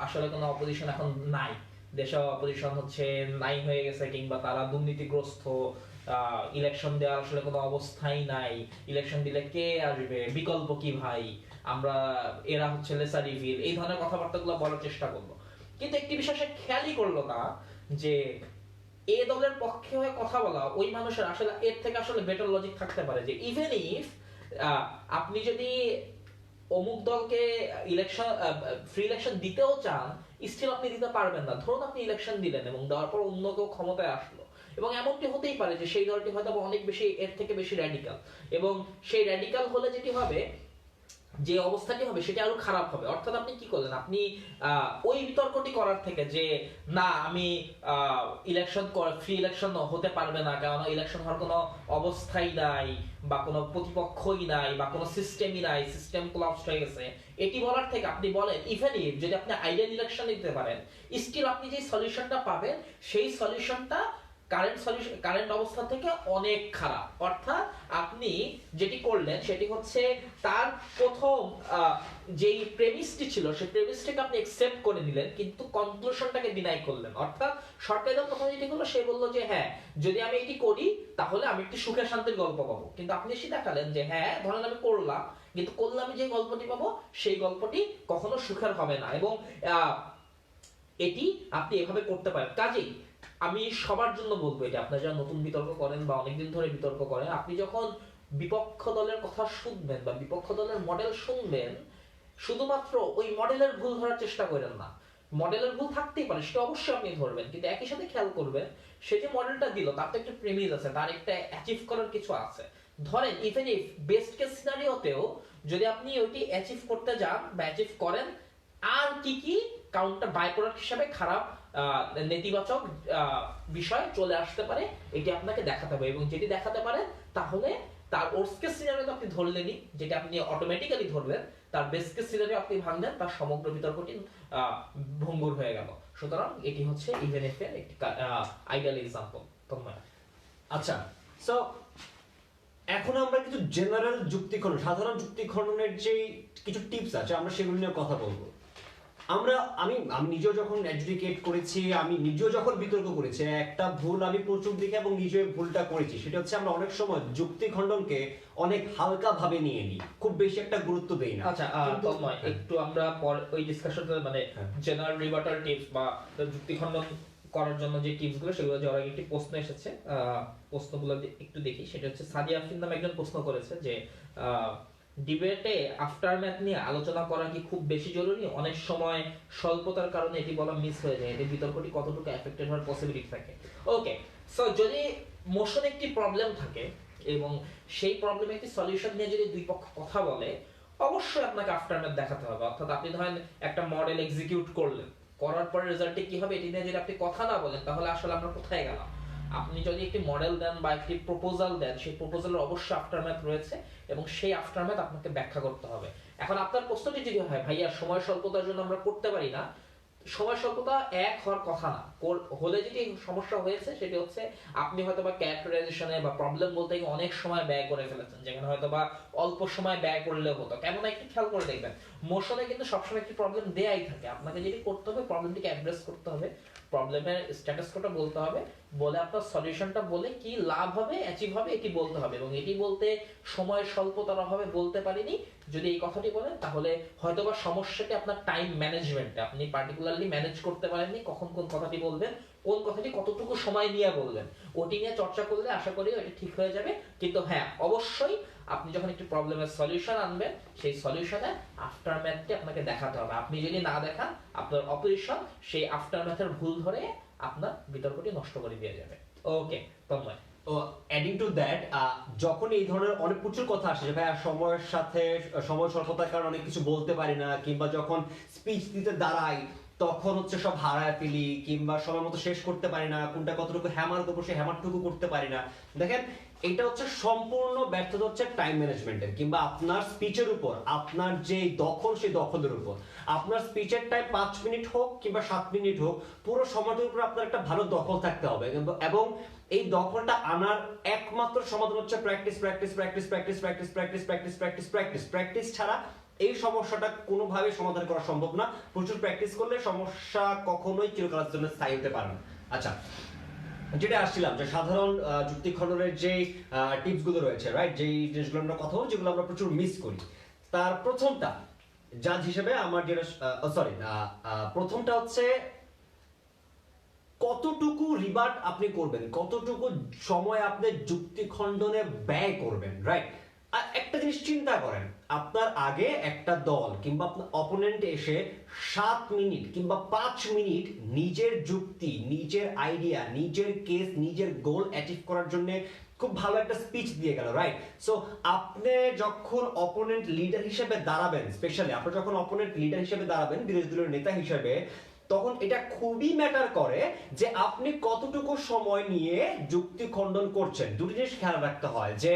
আসলে কোনো অপোজিশন এখন নাই, দেশে অপোজিশন হচ্ছে নাই হয়ে গেছে, কিংবা তারা দুর্নীতিগ্রস্ত, ইলেকশন দেওয়ার আসলে কোনো অবস্থাই নাই, ইলেকশন দিলে কে আসবে, বিকল্প কি ভাই, আমরা এরা হচ্ছে লেসার ইভিল, এই ধরনের কথাবার্তাগুলো বলার চেষ্টা করলো। কিন্তু একটি বিষয় সে খেয়ালই করলো না যে এ দলের পক্ষে হয়ে কথা বলা ওই মানুষের আসলে এর থেকে আসলে বেটার লজিক থাকতে পারে, যে ইভেন ইফ আপনি যদি অমুক দলকে ইলেকশন ফ্রি ইলেকশন দিতেও চান, স্টিল আপনি দিতে পারবেন না। ধরুন আপনি ইলেকশন দিলেন এবং দেওয়ার পর অন্য কেউ ক্ষমতায় আসলো, এবং এমনটি হতেই পারে যে সেই দলটি হয়তো অনেক বেশি এর থেকে বেশি র্যাডিক্যাল, এবং সেই র্যাডিক্যাল হলে যেটি হবে যে অবস্থাটি হবে সেটা আরো খারাপ হবে। অর্থাৎ আপনি কি করলেন, আপনি ওই বিতর্কটি করার থেকে যে না আমি ইলেকশন ফ্রি ইলেকশন হতে পারবে না, কারণ ইলেকশন হওয়ার কোনো অবস্থাই নাই বা কোনো প্রতিপক্ষই নাই বা কোনো সিস্টেমই নাই, সিস্টেম কোলাপস হয়ে গেছে, এটি বলার থেকে আপনি বলেন ইভেন ইফ যদি আপনি আইডিয়াল ইলেকশন দিতে পারেন, স্টিল আপনি যে সলিউশনটা পাবেন সেই সলিউশনটা কারেন্ট অবস্থা থেকে অনেক খারাপ। অর্থাৎ আপনি যেটি করলেন সেটি হচ্ছে তার প্রথম যেই প্রেমিসটি ছিল সেই প্রেমিসটাকে আপনি একসেপ্ট করে নিলেন, কিন্তু কনক্লুশনটাকে ডিনাই করলেন। অর্থাৎ সরকারি দল প্রথমে যেটি করলো সে বললো যে হ্যাঁ যদি আমি এটি করি তাহলে আমি একটি সুখের শান্তির গল্প পাবো, কিন্তু আপনি এসে দেখালেন যে হ্যাঁ ধরেন আমি করলাম, কিন্তু করলে আমি যে গল্পটি পাবো সেই গল্পটি কখনো সুখের হবে না। এবং এটি আপনি এভাবে করতে পারেন। কাজেই আমি সবার জন্য বলবো, এটা আপনারা যারা নতুন বিতর্ক করেন বা অনেকদিন ধরে বিতর্ক করেন, আপনি যখন বিপক্ষ দলের কথা শুনবেন বা বিপক্ষ দলের মডেল শুনবেন, শুধুমাত্র ওই মডেলের ভুল ধরার চেষ্টা করেন না। মডেলের ভুল থাকতেই পারে, সেটা অবশ্যই আপনি ধরবেন, কিন্তু একই সাথে খেয়াল করবেন সে যে মডেলটা দিল তার তো একটা প্রেমিস আছে, তার একটা অ্যাচিভ করার কিছু আছে। ধরেন ইভেন ইফ বেস্ট কেস সিনারিওতেও যদি আপনি ওইটি অ্যাচিভ করতে যান বা অ্যাচিভ করেন, আর কি কি কাউন্টার বাই প্রোডাক্ট হিসাবে খারাপ নেতিবাচক বিষয় চলে আসতে পারে এটি আপনাকে দেখাতে হবে। এবং যেটি দেখাতে পারে তাহলে তার ওর্স্ট কেস সিনারিও আপনি ধরলেনই, যেটা আপনি অটোমেটিক্যালি ধরলেন, তার বেস্ট কেস সিনারিও আপনি ভাঙলেন, তার সমগ্র বিতর্কটি ভঙ্গুর হয়ে গেল। সুতরাং এটি হচ্ছে ইভেন এফ এর একটি আইডিয়াল এক্সাম্পল। তোমরা আচ্ছা, সো এখন আমরা কিছু জেনারেল যুক্তি খনন, সাধারণ যুক্তি খননের যে কিছু টিপস আছে আমরা সেগুলো নিয়ে কথা বলবো। আমি নিজেও যখন এডুকেট করেছি, আমি নিজেও যখন বিতর্ক করেছি, একটা ভুল আমি প্রচুর দেখি এবং নিজে ভুলটা করেছি, সেটা হচ্ছে আমরা অনেক সময় যুক্তি খণ্ডনকে অনেক হালকা ভাবে নিয়ে নিই, খুব বেশি একটা গুরুত্ব দেই না। আচ্ছা তন্ময়, একটু আমরা পর ওই ডিসকাশনটা মানে জেনারেল রিবাটাল টিপস বা যুক্তি খণ্ডন করার জন্য যে টিপস গুলো সেগুলো যাওয়ার আগে একটি প্রশ্ন এসেছে, প্রশ্নগুলো একটু দেখি। সেটা হচ্ছে সাদিয়া আফরিন নামে একজন প্রশ্ন করেছে যে ডিবেটে আফটারম্যাথ নিয়ে আলোচনা করা কি খুব বেশি জরুরি? অনেক সময় স্বল্পতার কারণে এটি বলা মিস হয়ে যায়, এতে বিতর্কটি কতটুকু এফেক্টেড হওয়ার পসিবিলিটি থাকে? ওকে, সো যদি মোশনে একটি প্রবলেম থাকে এবং সেই প্রবলেমে একটি সলিউশন নিয়ে যদি দুই পক্ষ কথা বলে, অবশ্যই আপনাকে আফটারম্যাথ দেখাতে হবে। অর্থাৎ আপনি ধরেন একটা মডেল এক্সিকিউট করলেন, করার পরে রেজাল্টে কি হবে এটি নিয়ে যদি আপনি কথা না বলেন তাহলে আসলে আমরা কোথায় গেলাম? আপনি যদি একটি মডেল দেন বা একটি প্রপোজাল দেন, সেই প্রপোজালের অবশ্যই আফটারম্যাথ রয়েছে এবং সেই আফটারম্যাথ আপনাকে ব্যাখ্যা করতে হবে। এখন আপনার প্রশ্নটি যদি হয় ভাইয়া সময় স্বল্পতার জন্য আমরা করতে পারি না, সময় স্বল্পতা এক হওয়ার কথা না। হলে যেটি সমস্যা হয়েছে সেটি হচ্ছে আপনি হয়তো বা ক্যারেক্টারাইজেশনে বা প্রবলেম বলতে গিয়ে অনেক সময় ব্যয় করে ফেলেছেন, যেখানে হয়তো বা অল্প সময় ব্যয় করলেও হতো। কেমন একটু খেয়াল করে দেখবেন, মোশনে কিন্তু সবসময় একটি প্রবলেম দেয়াই থাকে, আপনাকে যেটি করতে হবে প্রবলেমটিকে অ্যাড্রেস করতে হবে, প্রবলেমের স্ট্যাটাস কোডটা বলতে হবে, বলে আপনার সলিউশনটা বলে কি লাভ হবে অ্যাচিভ হবে এটি বলতে হবে। এবং এটি বলতে সময়ের স্বল্পতার অভাবে বলতে পারিনি যদি এই কথাটি বলেন, তাহলে হয়তোবা সমস্যাটি আপনার টাইম ম্যানেজমেন্টে, আপনি পার্টিকুলারলি ম্যানেজ করতে পারেননি কখন কোন কথাটি বলবেন, কোন কথাটি কতটুকু সময় নিয়ে বলবেন। ওটি নিয়ে চর্চা করলে আশা করি এটা ঠিক হয়ে যাবে। কিন্তু হ্যাঁ অবশ্যই আপনি যখন একটি প্রবলেমের সলিউশন আনবেন, সেই সলিউশনে আফটারম্যাথটি আপনাকে দেখাতে হবে। আপনি যদি না দেখান, আপনার অপোজিশন সেই আফটারম্যাথের ভুল ধরে আপনার বিতর্কটি নষ্ট করে দিয়ে যাবে। ওকে তন্ময়, অ্যাডিং টু দ্যাট, যখন এই ধরনের অনেক প্রচুর কথা আসে যে ভাই সময়ের সাথে সময় স্বল্পতার কারণে অনেক কিছু বলতে পারি না, কিংবা যখন স্পিচ দিতে দাঁড়াই তখন হচ্ছে সব হারায় ফেলি, কিংবা সময় মতো শেষ করতে পারি না, কোনটা কতটুকু হ্যামার করবো সেই হ্যামারটুকু করতে পারি না। দেখেন, এটা হচ্ছে সম্পূর্ণ ব্যর্থতা হচ্ছে টাইম ম্যানেজমেন্টের, কিংবা আপনার স্পিচের উপর আপনার যে দখল সেই দখলের উপর। আপনার স্পিচের টাইম 5 মিনিট হোক কিংবা 7 মিনিট হোক, পুরো সময়টার উপর আপনার একটা ভালো দখল থাকতে হবে। এবং এই দখলটা আনার একমাত্র সমাধান হচ্ছে practice practice practice practice practice practice practice practice practice practice ছাড়া এই সমস্যাটা কোনোভাবে সমাধান করা সম্ভব না। প্রচুর প্র্যাকটিস করলে সমস্যা কখনোই চিরকালের জন্য স্থায়ী হতে পারে না। আচ্ছা, যেটা আসছিলাম যে সাধারণ যুক্তি খণ্ডনের যে টিপস গুলো রয়েছে, রাইট, যেই জিনিসগুলো আমরা কথা বলি যেগুলো আমরা প্রচুর মিস করি, তার প্রথমটা জাজ হিসেবে আমার যেটা প্রথমটা হচ্ছে কতটুকু রিবাট আপনি করবেন, কতটুকু সময় আপনি যুক্তি খণ্ডনে ব্যয় করবেন, রাইট। একটা জিনিস চিন্তা করেন, আপনার আগে একটা দল কিংবা আপনার অপোনেন্ট এসে 7 মিনিট কিংবা 5 মিনিট নিজের যুক্তি, নিজের আইডিয়া, নিজের কেস, নিজের গোল অ্যাচিভ করার জন্য খুব ভালো একটা স্পিচ দিয়ে গেল, রাইট? সো আপনি যখন অপোনেন্ট লিডার হিসেবে দাঁড়াবেন, স্পেশালি আপনি যখন অপোনেন্ট লিডার হিসেবে দাঁড়াবেন, বিরোধী দলের নেতা হিসেবে, তখন এটা খুবই ম্যাটার করে যে আপনি কতটুকু সময় নিয়ে যুক্তি খণ্ডন করছেন। দুটি জিনিস খেয়াল রাখতে হয়, যে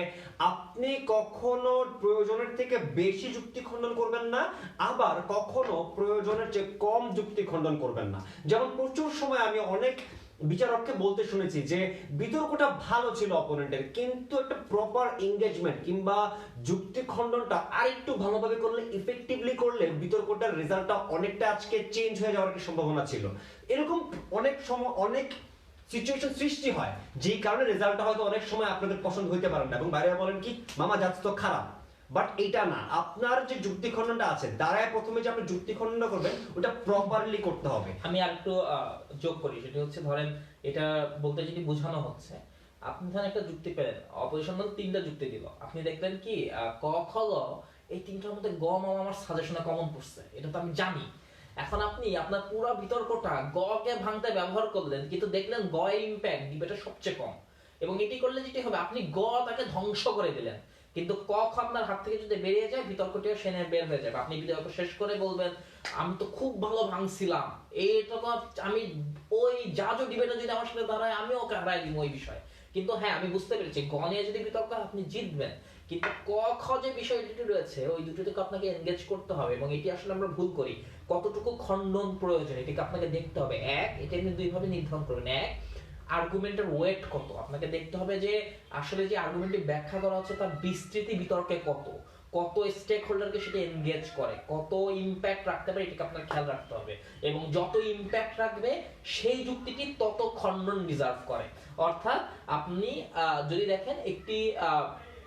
আপনি কখনো প্রয়োজনের থেকে বেশি যুক্তি খণ্ডন করবেন না, আবার কখনো প্রয়োজনের চেয়ে কম যুক্তি খণ্ডন করবেন না। যেমন প্রচুর সময় আমি অনেক বিচারককে বলতে শুনেছি যে বিতর্কটা ভালো ছিল অপোনেন্টের, কিন্তু একটা প্রপার এঙ্গেজমেন্ট কিংবা যুক্তি খণ্ডনটা আরেকটু ভালোভাবে করলে, ইফেক্টিভলি করলে বিতর্কটার রেজাল্টটা অনেকটা আজকে চেঞ্জ হয়ে যাওয়ার একটা সম্ভাবনা ছিল। এরকম অনেক সময় অনেক সিচুয়েশন সৃষ্টি হয়, যেই কারণে রেজাল্টটা হয়তো অনেক সময় আপনাদের পছন্দ হইতে পারে না, এবং বাইরে বলেন কি মামা যাচ্ছে তো খারাপ। বাট এটা না, আপনার যে যুক্তি খণ্ডনটা আছে, দাঁড়ায় প্রথমে যে আপনি যুক্তি খণ্ডন করবেন ওটা প্রপারলি করতে হবে। আমি আরেকটু যোগ করি, সেটা হচ্ছে ধরেন এটা বলতে যদি বোঝানো হচ্ছে, আপনি ধরেন একটা যুক্তি পেলেন, অপোজিশন দল 3টা যুক্তি দিল, আপনি দেখলেন কি ক খ গ এই 3টার মধ্যে গ মামা আমার সাজেশনে কমন পড়ছে, এটা তো আমি জানি। এখন আপনি আপনার পুরো বিতর্কটা গ কে ভাঙতে ব্যবহার করলেন, কিন্তু দেখলেন গ এর ইমপ্যাক্ট ডিবেটে সবচেয়ে কম, এবং এটি করলে যেটি হবে আপনি গ তাকে ধ্বংস করে দিলেন, কিন্তু ক খ আপনার হাত থেকে যদি বেরিয়ে যায় বিতর্কটিও সেনে বের হয়ে যাবে। আপনি বিতর্ক শেষ করে বলবেন আমি তো খুব ভালো ভাঙছিলাম, এইটা তো আমি ওই জাজও ডিবেটে যদি আমার সাথে দাঁড়ায় আমি ওকে হারাই দিব ওই বিষয়ে। কিন্তু হ্যাঁ আমি বুঝতে পেরেছি গ নিয়ে যদি বিতর্ক আপনি জিতবেন, কিন্তু ক খ যে বিষয় দুটি রয়েছে ওই দুটো থেকে আপনাকে এনগেজ করতে হবে, এবং এটি আসলে আমরা ভুল করি। কতটুকু খণ্ডন প্রয়োজন এটিকে আপনাকে দেখতে হবে। এক, এটা আপনি দুইভাবে নির্ধারণ করবেন। এক, আর্গুমেন্টের ওয়েট কত, আপনাকে দেখতে হবে যে আসলে যে আর্গুমেন্টটি ব্যাখ্যা করা হচ্ছে তার বিস্তৃতি বিতর্কে কত, কত স্টেক হোল্ডারকে সেটা এনগেজ করে, কত ইমপ্যাক্ট রাখতে পারে, এটাকে আপনার খেয়াল রাখতে হবে। এবং যত ইমপ্যাক্ট রাখবে সেই যুক্তিটি তত খণ্ডন ডিজার্ভ করে। অর্থাৎ আপনি যদি দেখেন একটি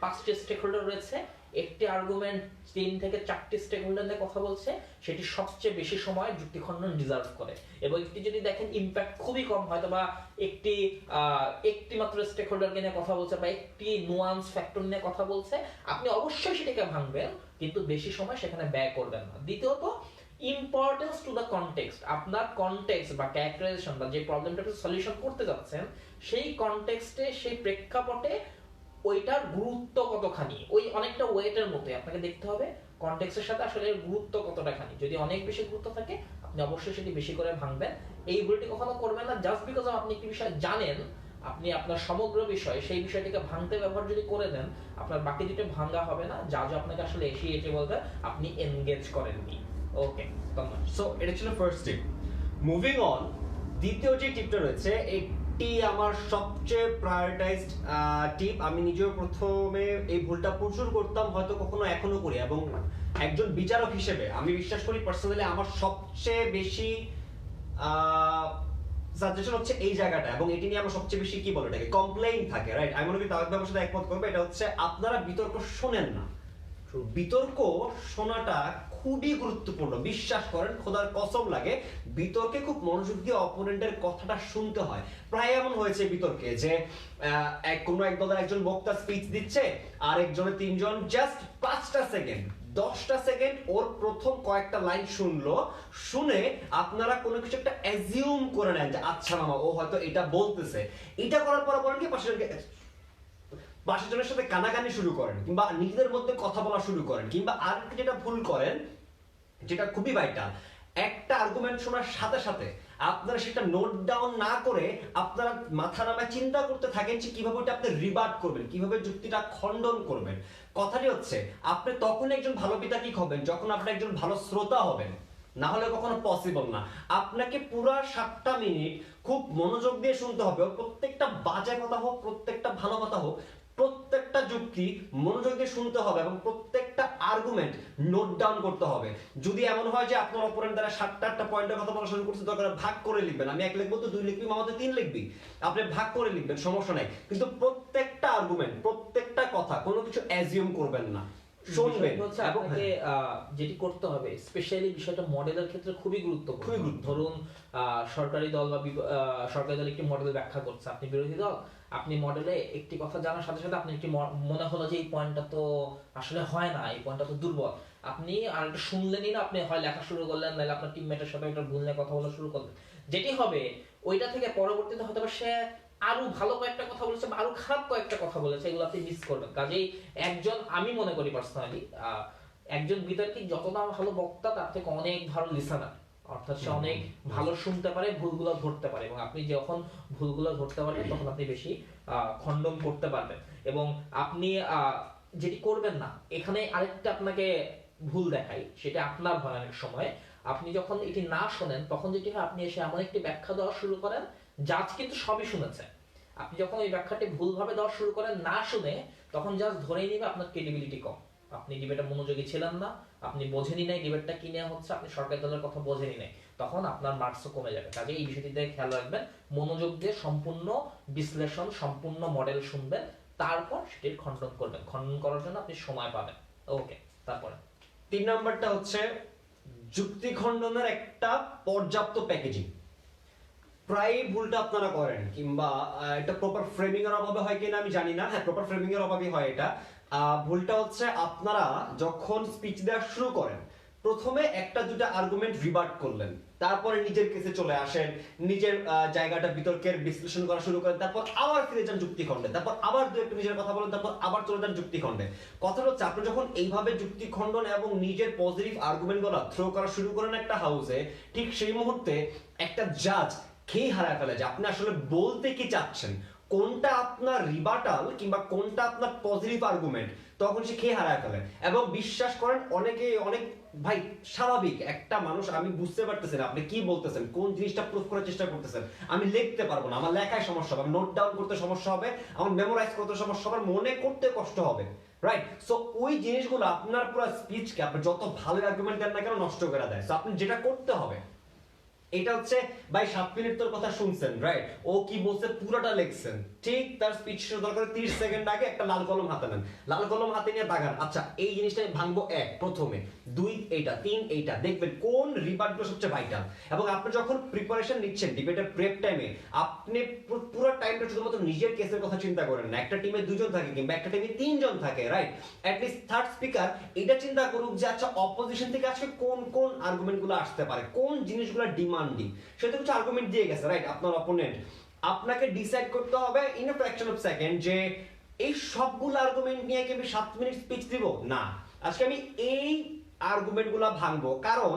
5টি স্টেক হোল্ডার রয়েছে, একটি আর্গুমেন্ট 3 থেকে 4টি স্টেক হোল্ডার নিয়ে কথা বলছে, সেটি সবচেয়ে বেশি সময় যুক্তি খণ্ডন ডিজার্ভ করে। এবং একটি যদি দেখেন ইমপ্যাক্ট খুবই কম, হয়তো বা একটি মাত্র স্টেক হোল্ডারকে নিয়ে কথা বলছে বা একটি নুয়ান্স ফ্যাক্টর নিয়ে কথা বলছে, আপনি অবশ্যই সেটাকে ভাঙবেন, কিন্তু বেশি সময় সেখানে ব্যয় করবেন না। দ্বিতীয়ত, ইম্পর্টেন্স টু দ্য কনটেক্সট। আপনার কনটেক্সট বা ক্যারেক্টারাইজেশন বা যে প্রবলেমটা আপনি সলিউশন করতে যাচ্ছেন, সেই কনটেক্সটে, সেই প্রেক্ষাপটে ওইটার গুরুত্ব কতখানি, ওই অনেকটা ওয়েটের মতোই আপনাকে দেখতে হবে কনটেক্সটের সাথে আসলে এর গুরুত্ব কতটা খানি। যদি অনেক বেশি গুরুত্ব থাকে আপনি অবশ্যই সেটি বেশি করে ভাঙবেন। এই ভুলটি কখনো করবেন না জাস্ট বিকজ আপনি একটি বিষয় জানেন, আপনি আপনার সমগ্র বিষয় সেই বিষয়টিকে ভাঙতে ব্যবহার যদি করে দেন, আপনার বাকি দুটো ভাঙা হবে না, যা যা আপনাকে আসলে এসে বলবে আপনি এনগেজ করেননি। ওকে, সো এটা ছিল ফার্স্ট টিপ। মুভিং অন, দ্বিতীয় যে টিপটা রয়েছে এটি আমার সবচেয়ে প্রায়োরিটাইজড টিপ। আমি নিজেও প্রথমে এই ভুলটা প্রচুর করতাম, হয়তো কখনো এখনো করি, এবং একজন বিচারক হিসেবে আমি বিশ্বাস করি পার্সোনালি আমার সবচেয়ে বেশি সাজেশন হচ্ছে এই জায়গাটা, এবং এটি নিয়ে আমার সবচেয়ে বেশি কি বলে এটাকে কমপ্লেইন থাকে, রাইট? আমি মনে করি তাওয়াক ভাইয়ের সাথে একমত করবে, এটা হচ্ছে আপনারা বিতর্ক শোনেন না। বিতর্ক শোনাটা খুবই গুরুত্বপূর্ণ, বিশ্বাস করেন, খোদার কসম লাগে, বিতর্কে খুব মনোযোগ দিয়ে অপোনেন্টের কথাটা শুনতে হয়। প্রায় এমন হয়েছে বিতর্কে যে কোনো এক দলের একজন বক্তা স্পিচ দিচ্ছে, আর একজনের 3জন জাস্ট 5টা সেকেন্ড 10টা সেকেন্ড ওর প্রথম কয়েকটা লাইন শুনলো, শুনে আপনারা কোনো কিছু একটা অ্যাজিউম করে নেন যে আচ্ছা মামা ও হয়তো এটা বলতেছে। এটা করার পর বলেন কি বাসাজনের সাথে কানাকানি শুরু করেন, কিংবা নিজেদের মধ্যে কথা বলা শুরু করেন, কিংবা আর যেটা ভুল করেন, যেটা খুবই ভাইটাল, একটা আর্গুমেন্ট শোনার সাথে সাথে আপনারা সেটা নোট ডাউন না করে আপনারা মাথা নামায় চিন্তা করতে থাকেন যে কিভাবে ওটা আপনি রিবার্ট করবেন, কিভাবে যুক্তিটা খণ্ডন করবেন। কথাটি হচ্ছে আপনি তখন একজন ভালো বিতার্কিক হবেন যখন আপনি একজন ভালো শ্রোতা হবেন, না হলে কখনো পসিবল না। আপনাকে পুরো 7টা মিনিট খুব মনোযোগ দিয়ে শুনতে হবে, প্রত্যেকটা বাজে কথা হোক, প্রত্যেকটা ভালো কথা হোক, প্রত্যেকটা যুক্তি মনোযোগ দিয়ে শুনতে হবে, এবং প্রত্যেকটা আর্গুমেন্ট নোট ডাউন করতে হবে। যদি এমন হয় যে আপনার অপোনেন্ট দ্বারা 7টা পয়েন্টের কথা বলা শুরু করছে, দরকার ভাগ করে লিখবেন। আমি 1 লিখবো তো 2 লিখবি, মামাতে 3 লিখবি, আপনি ভাগ করে লিখবেন, সমস্যা নাই, কিন্তু প্রত্যেকটা আর্গুমেন্ট, প্রত্যেকটা কথা, কোনো কিছু অ্যাজিউম করবেন না, শুনবেন। আপনাকে যেটি করতে হবে, স্পেশালি বিষয়টা মডেলের ক্ষেত্রে খুবই গুরুত্বপূর্ণ। ধরুন সরকারি দল বা সরকারি দল একটি মডেল ব্যাখ্যা করছে, আপনি বিরোধী দল, আপনি মডেলে একটি কথা জানার সাথে সাথে আপনি একটি মনে হলো যে এই পয়েন্টটা তো আসলে হয় না, এই পয়েন্টটা তো দুর্বল, আপনি আর একটা শুনলেনই না, আপনি হয় লেখা শুরু করলেন, নাহলে আপনার টিমমেটের সাথে একটা ভুল নিয়ে কথা বলা শুরু করলেন। যেটি হবে ওইটা থেকে পরবর্তীতে হয়তো সে আরো ভালো কয়েকটা কথা বলেছে বা আরো খারাপ কয়েকটা কথা বলেছে, এগুলো আপনি মিস করবেন। কাজেই একজন, আমি মনে করি পার্সোনালি, একজন বিতর্কিক যতটা ভালো বক্তা তার থেকে অনেক ভালো লিসেনার, অর্থাৎ সে অনেক ভালো শুনতে পারে, ভুলগুলো ধরতে পারে, এবং আপনি যখন ভুলগুলো ধরতে পারবেন তখন আপনি বেশি খণ্ডন করতে পারবেন। এবং আপনি যেটি করবেন না, এখানে আরেকটা আপনাকে ভুল দেখাই, সেটা আপনার হয় অনেক সময়। আপনি যখন এটি না শোনেন তখন যেটি হয়, আপনি এসে এমন একটি ব্যাখ্যা দেওয়া শুরু করেন, জাজ কিন্তু সবই শুনেছে। আপনি যখন ওই ব্যাখ্যাটি ভুলভাবে দেওয়া শুরু করেন না শুনে, তখন জাজ ধরেই নিবে আপনার ক্রেডিবিলিটি কম, আপনি ডিবেটে মনোযোগী ছিলেন না, আপনি বোঝেনি নাই ডিবেটটা কি নেওয়া হচ্ছে, আপনি সরকারি দলের কথা বোঝেনি নাই, তখন আপনার মার্কসও কমে যাবে। কাজে এই বিষয়টিতে খেয়াল রাখবেন, মনোযোগ দিয়ে সম্পূর্ণ বিশ্লেষণ, সম্পূর্ণ মডেল শুনবেন, তারপর সেটির খণ্ডন করবেন। খণ্ডন করার জন্য আপনি সময় পাবেন। ওকে, তারপরে 3 নাম্বারটা হচ্ছে যুক্তি খণ্ডনের একটা পর্যাপ্ত প্যাকেজিং। প্রায় ভুলটা আপনারা করেন, কিংবা এটা প্রপার ফ্রেমিং এর অভাবে হয় কিনা আমি জানি না, হ্যাঁ প্রপার ফ্রেমিং এর অভাবেই হয় এটা। ভুলটা হচ্ছে আপনারা যখন স্পিচ দেওয়া শুরু করেন, প্রথমে একটা দুটা আর্গুমেন্ট রিবার্ট করলেন, তারপরে নিজের কেসে চলে আসেন, নিজের জায়গাটা বিতর্কের বিশ্লেষণ করা শুরু করেন, তারপর আবার ফিরে যান যুক্তি খণ্ডে, তারপর আবার দু একটা নিজের কথা বলেন, তারপর আবার চলে যান যুক্তি খণ্ডে। কথাটা হচ্ছে আপনি যখন এইভাবে যুক্তি খণ্ডন এবং নিজের পজিটিভ আর্গুমেন্টগুলো থ্রো করা শুরু করেন একটা হাউসে, ঠিক সেই মুহূর্তে একটা জাজ খেই হারায় ফেলে যে আপনি আসলে বলতে কি চাচ্ছেন, কোনটা আপনার রিবাটাল কিংবা কোনটা আপনার পজিটিভ আর্গুমেন্ট, তখন সে খেয়ে হারায় ফেলে। এবং বিশ্বাস করেন অনেকে অনেক, ভাই স্বাভাবিক একটা মানুষ, আমি বুঝতে পারতেছি না আপনি কি বলতেছেন, কোন জিনিসটা প্রুফ করার চেষ্টা করতেছেন, আমি লিখতে পারবো না, আমার লেখায় সমস্যা হবে, আমার নোট ডাউন করতে সমস্যা হবে, আমার মেমোরাইজ করতে সমস্যা হবে, মনে করতে কষ্ট হবে, রাইট? সো ওই জিনিসগুলো আপনার পুরো স্পিচকে আপনি যত ভালো আর্গুমেন্ট দেন না কেন নষ্ট করে দেয়। সো আপনি যেটা করতে হবে, এটা হচ্ছে ভাই 7 মিনিট তোর কথা শুনছেন, রাইট, ও কি বলছে পুরোটা লিখছেন, ঠিক তার স্পিচ শুরু দরকার 30 সেকেন্ড আগে একটা লাল কলম হাতে নেন, লাল কলম হাতে নিয়ে দাগান, আচ্ছা এই জিনিসটা ভাঙবো 1 প্রথমে, 2 এইটা, 3 এইটা, দেখবেন কোন রিবার্টগুলো সবচেয়ে ভাইটাল। এবং আপনি যখন প্রিপারেশন নিচ্ছেন ডিবেটের প্রেপ টাইমে, আপনি পুরো টাইমটা শুধুমাত্র নিজের কেসের কথা চিন্তা করেন না, একটা টিমে 2 জন থাকে কিংবা একটা টিমে 3 জন থাকে, right, at least third speaker এটা চিন্তা করুক যে আচ্ছা অপোজিশন থেকে আজকে কোন কোন আর্গুমেন্টগুলো আসতে পারে, কোন জিনিসগুলো ডিমান্ডিং, সেটা কিছু আর্গুমেন্ট দিয়ে গেছে, রাইট, আপনার অপোনেন্ট। আপনাকে ডিসাইড করতে হবে in a fraction of second যে এই সবগুলো আর্গুমেন্ট নিয়ে কি আমি 7 মিনিট স্পিচ দিব, না, আজকে আমি এই আর্গুমেন্টগুলো ভাঙবো, কারণ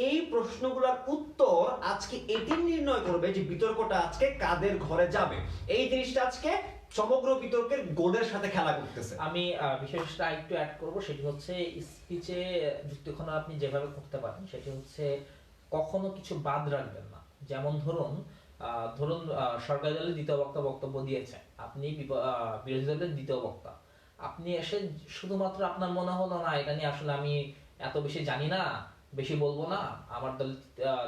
এই প্রশ্নগুলোর উত্তর আজকে এটি নির্ণয় করবে যে বিতর্কটা আজকে কাদের ঘরে যাবে। এই জিনিসটা আজকে সমগ্র বিতর্কের গোলের সাথে খেলা করতেছে। আমি বিশেষটা একটু অ্যাড করব, সেটি হচ্ছে স্পিচে যুক্তি খণ্ডন আপনি যেভাবে করতে পারেন সেটি হচ্ছে কখনো কিছু বাদ রাখবেন না। যেমন ধরুন সরকারি দলের দ্বিতীয় বক্তা বক্তব্য দিয়েছে, আপনি বিরোধী দলের দ্বিতীয় বক্তা, আপনি এসে শুধুমাত্র আপনার মনে হলো না এটা নিয়ে আসলে আমি এত বেশি জানি না, বেশি বলবো না, আমার দলের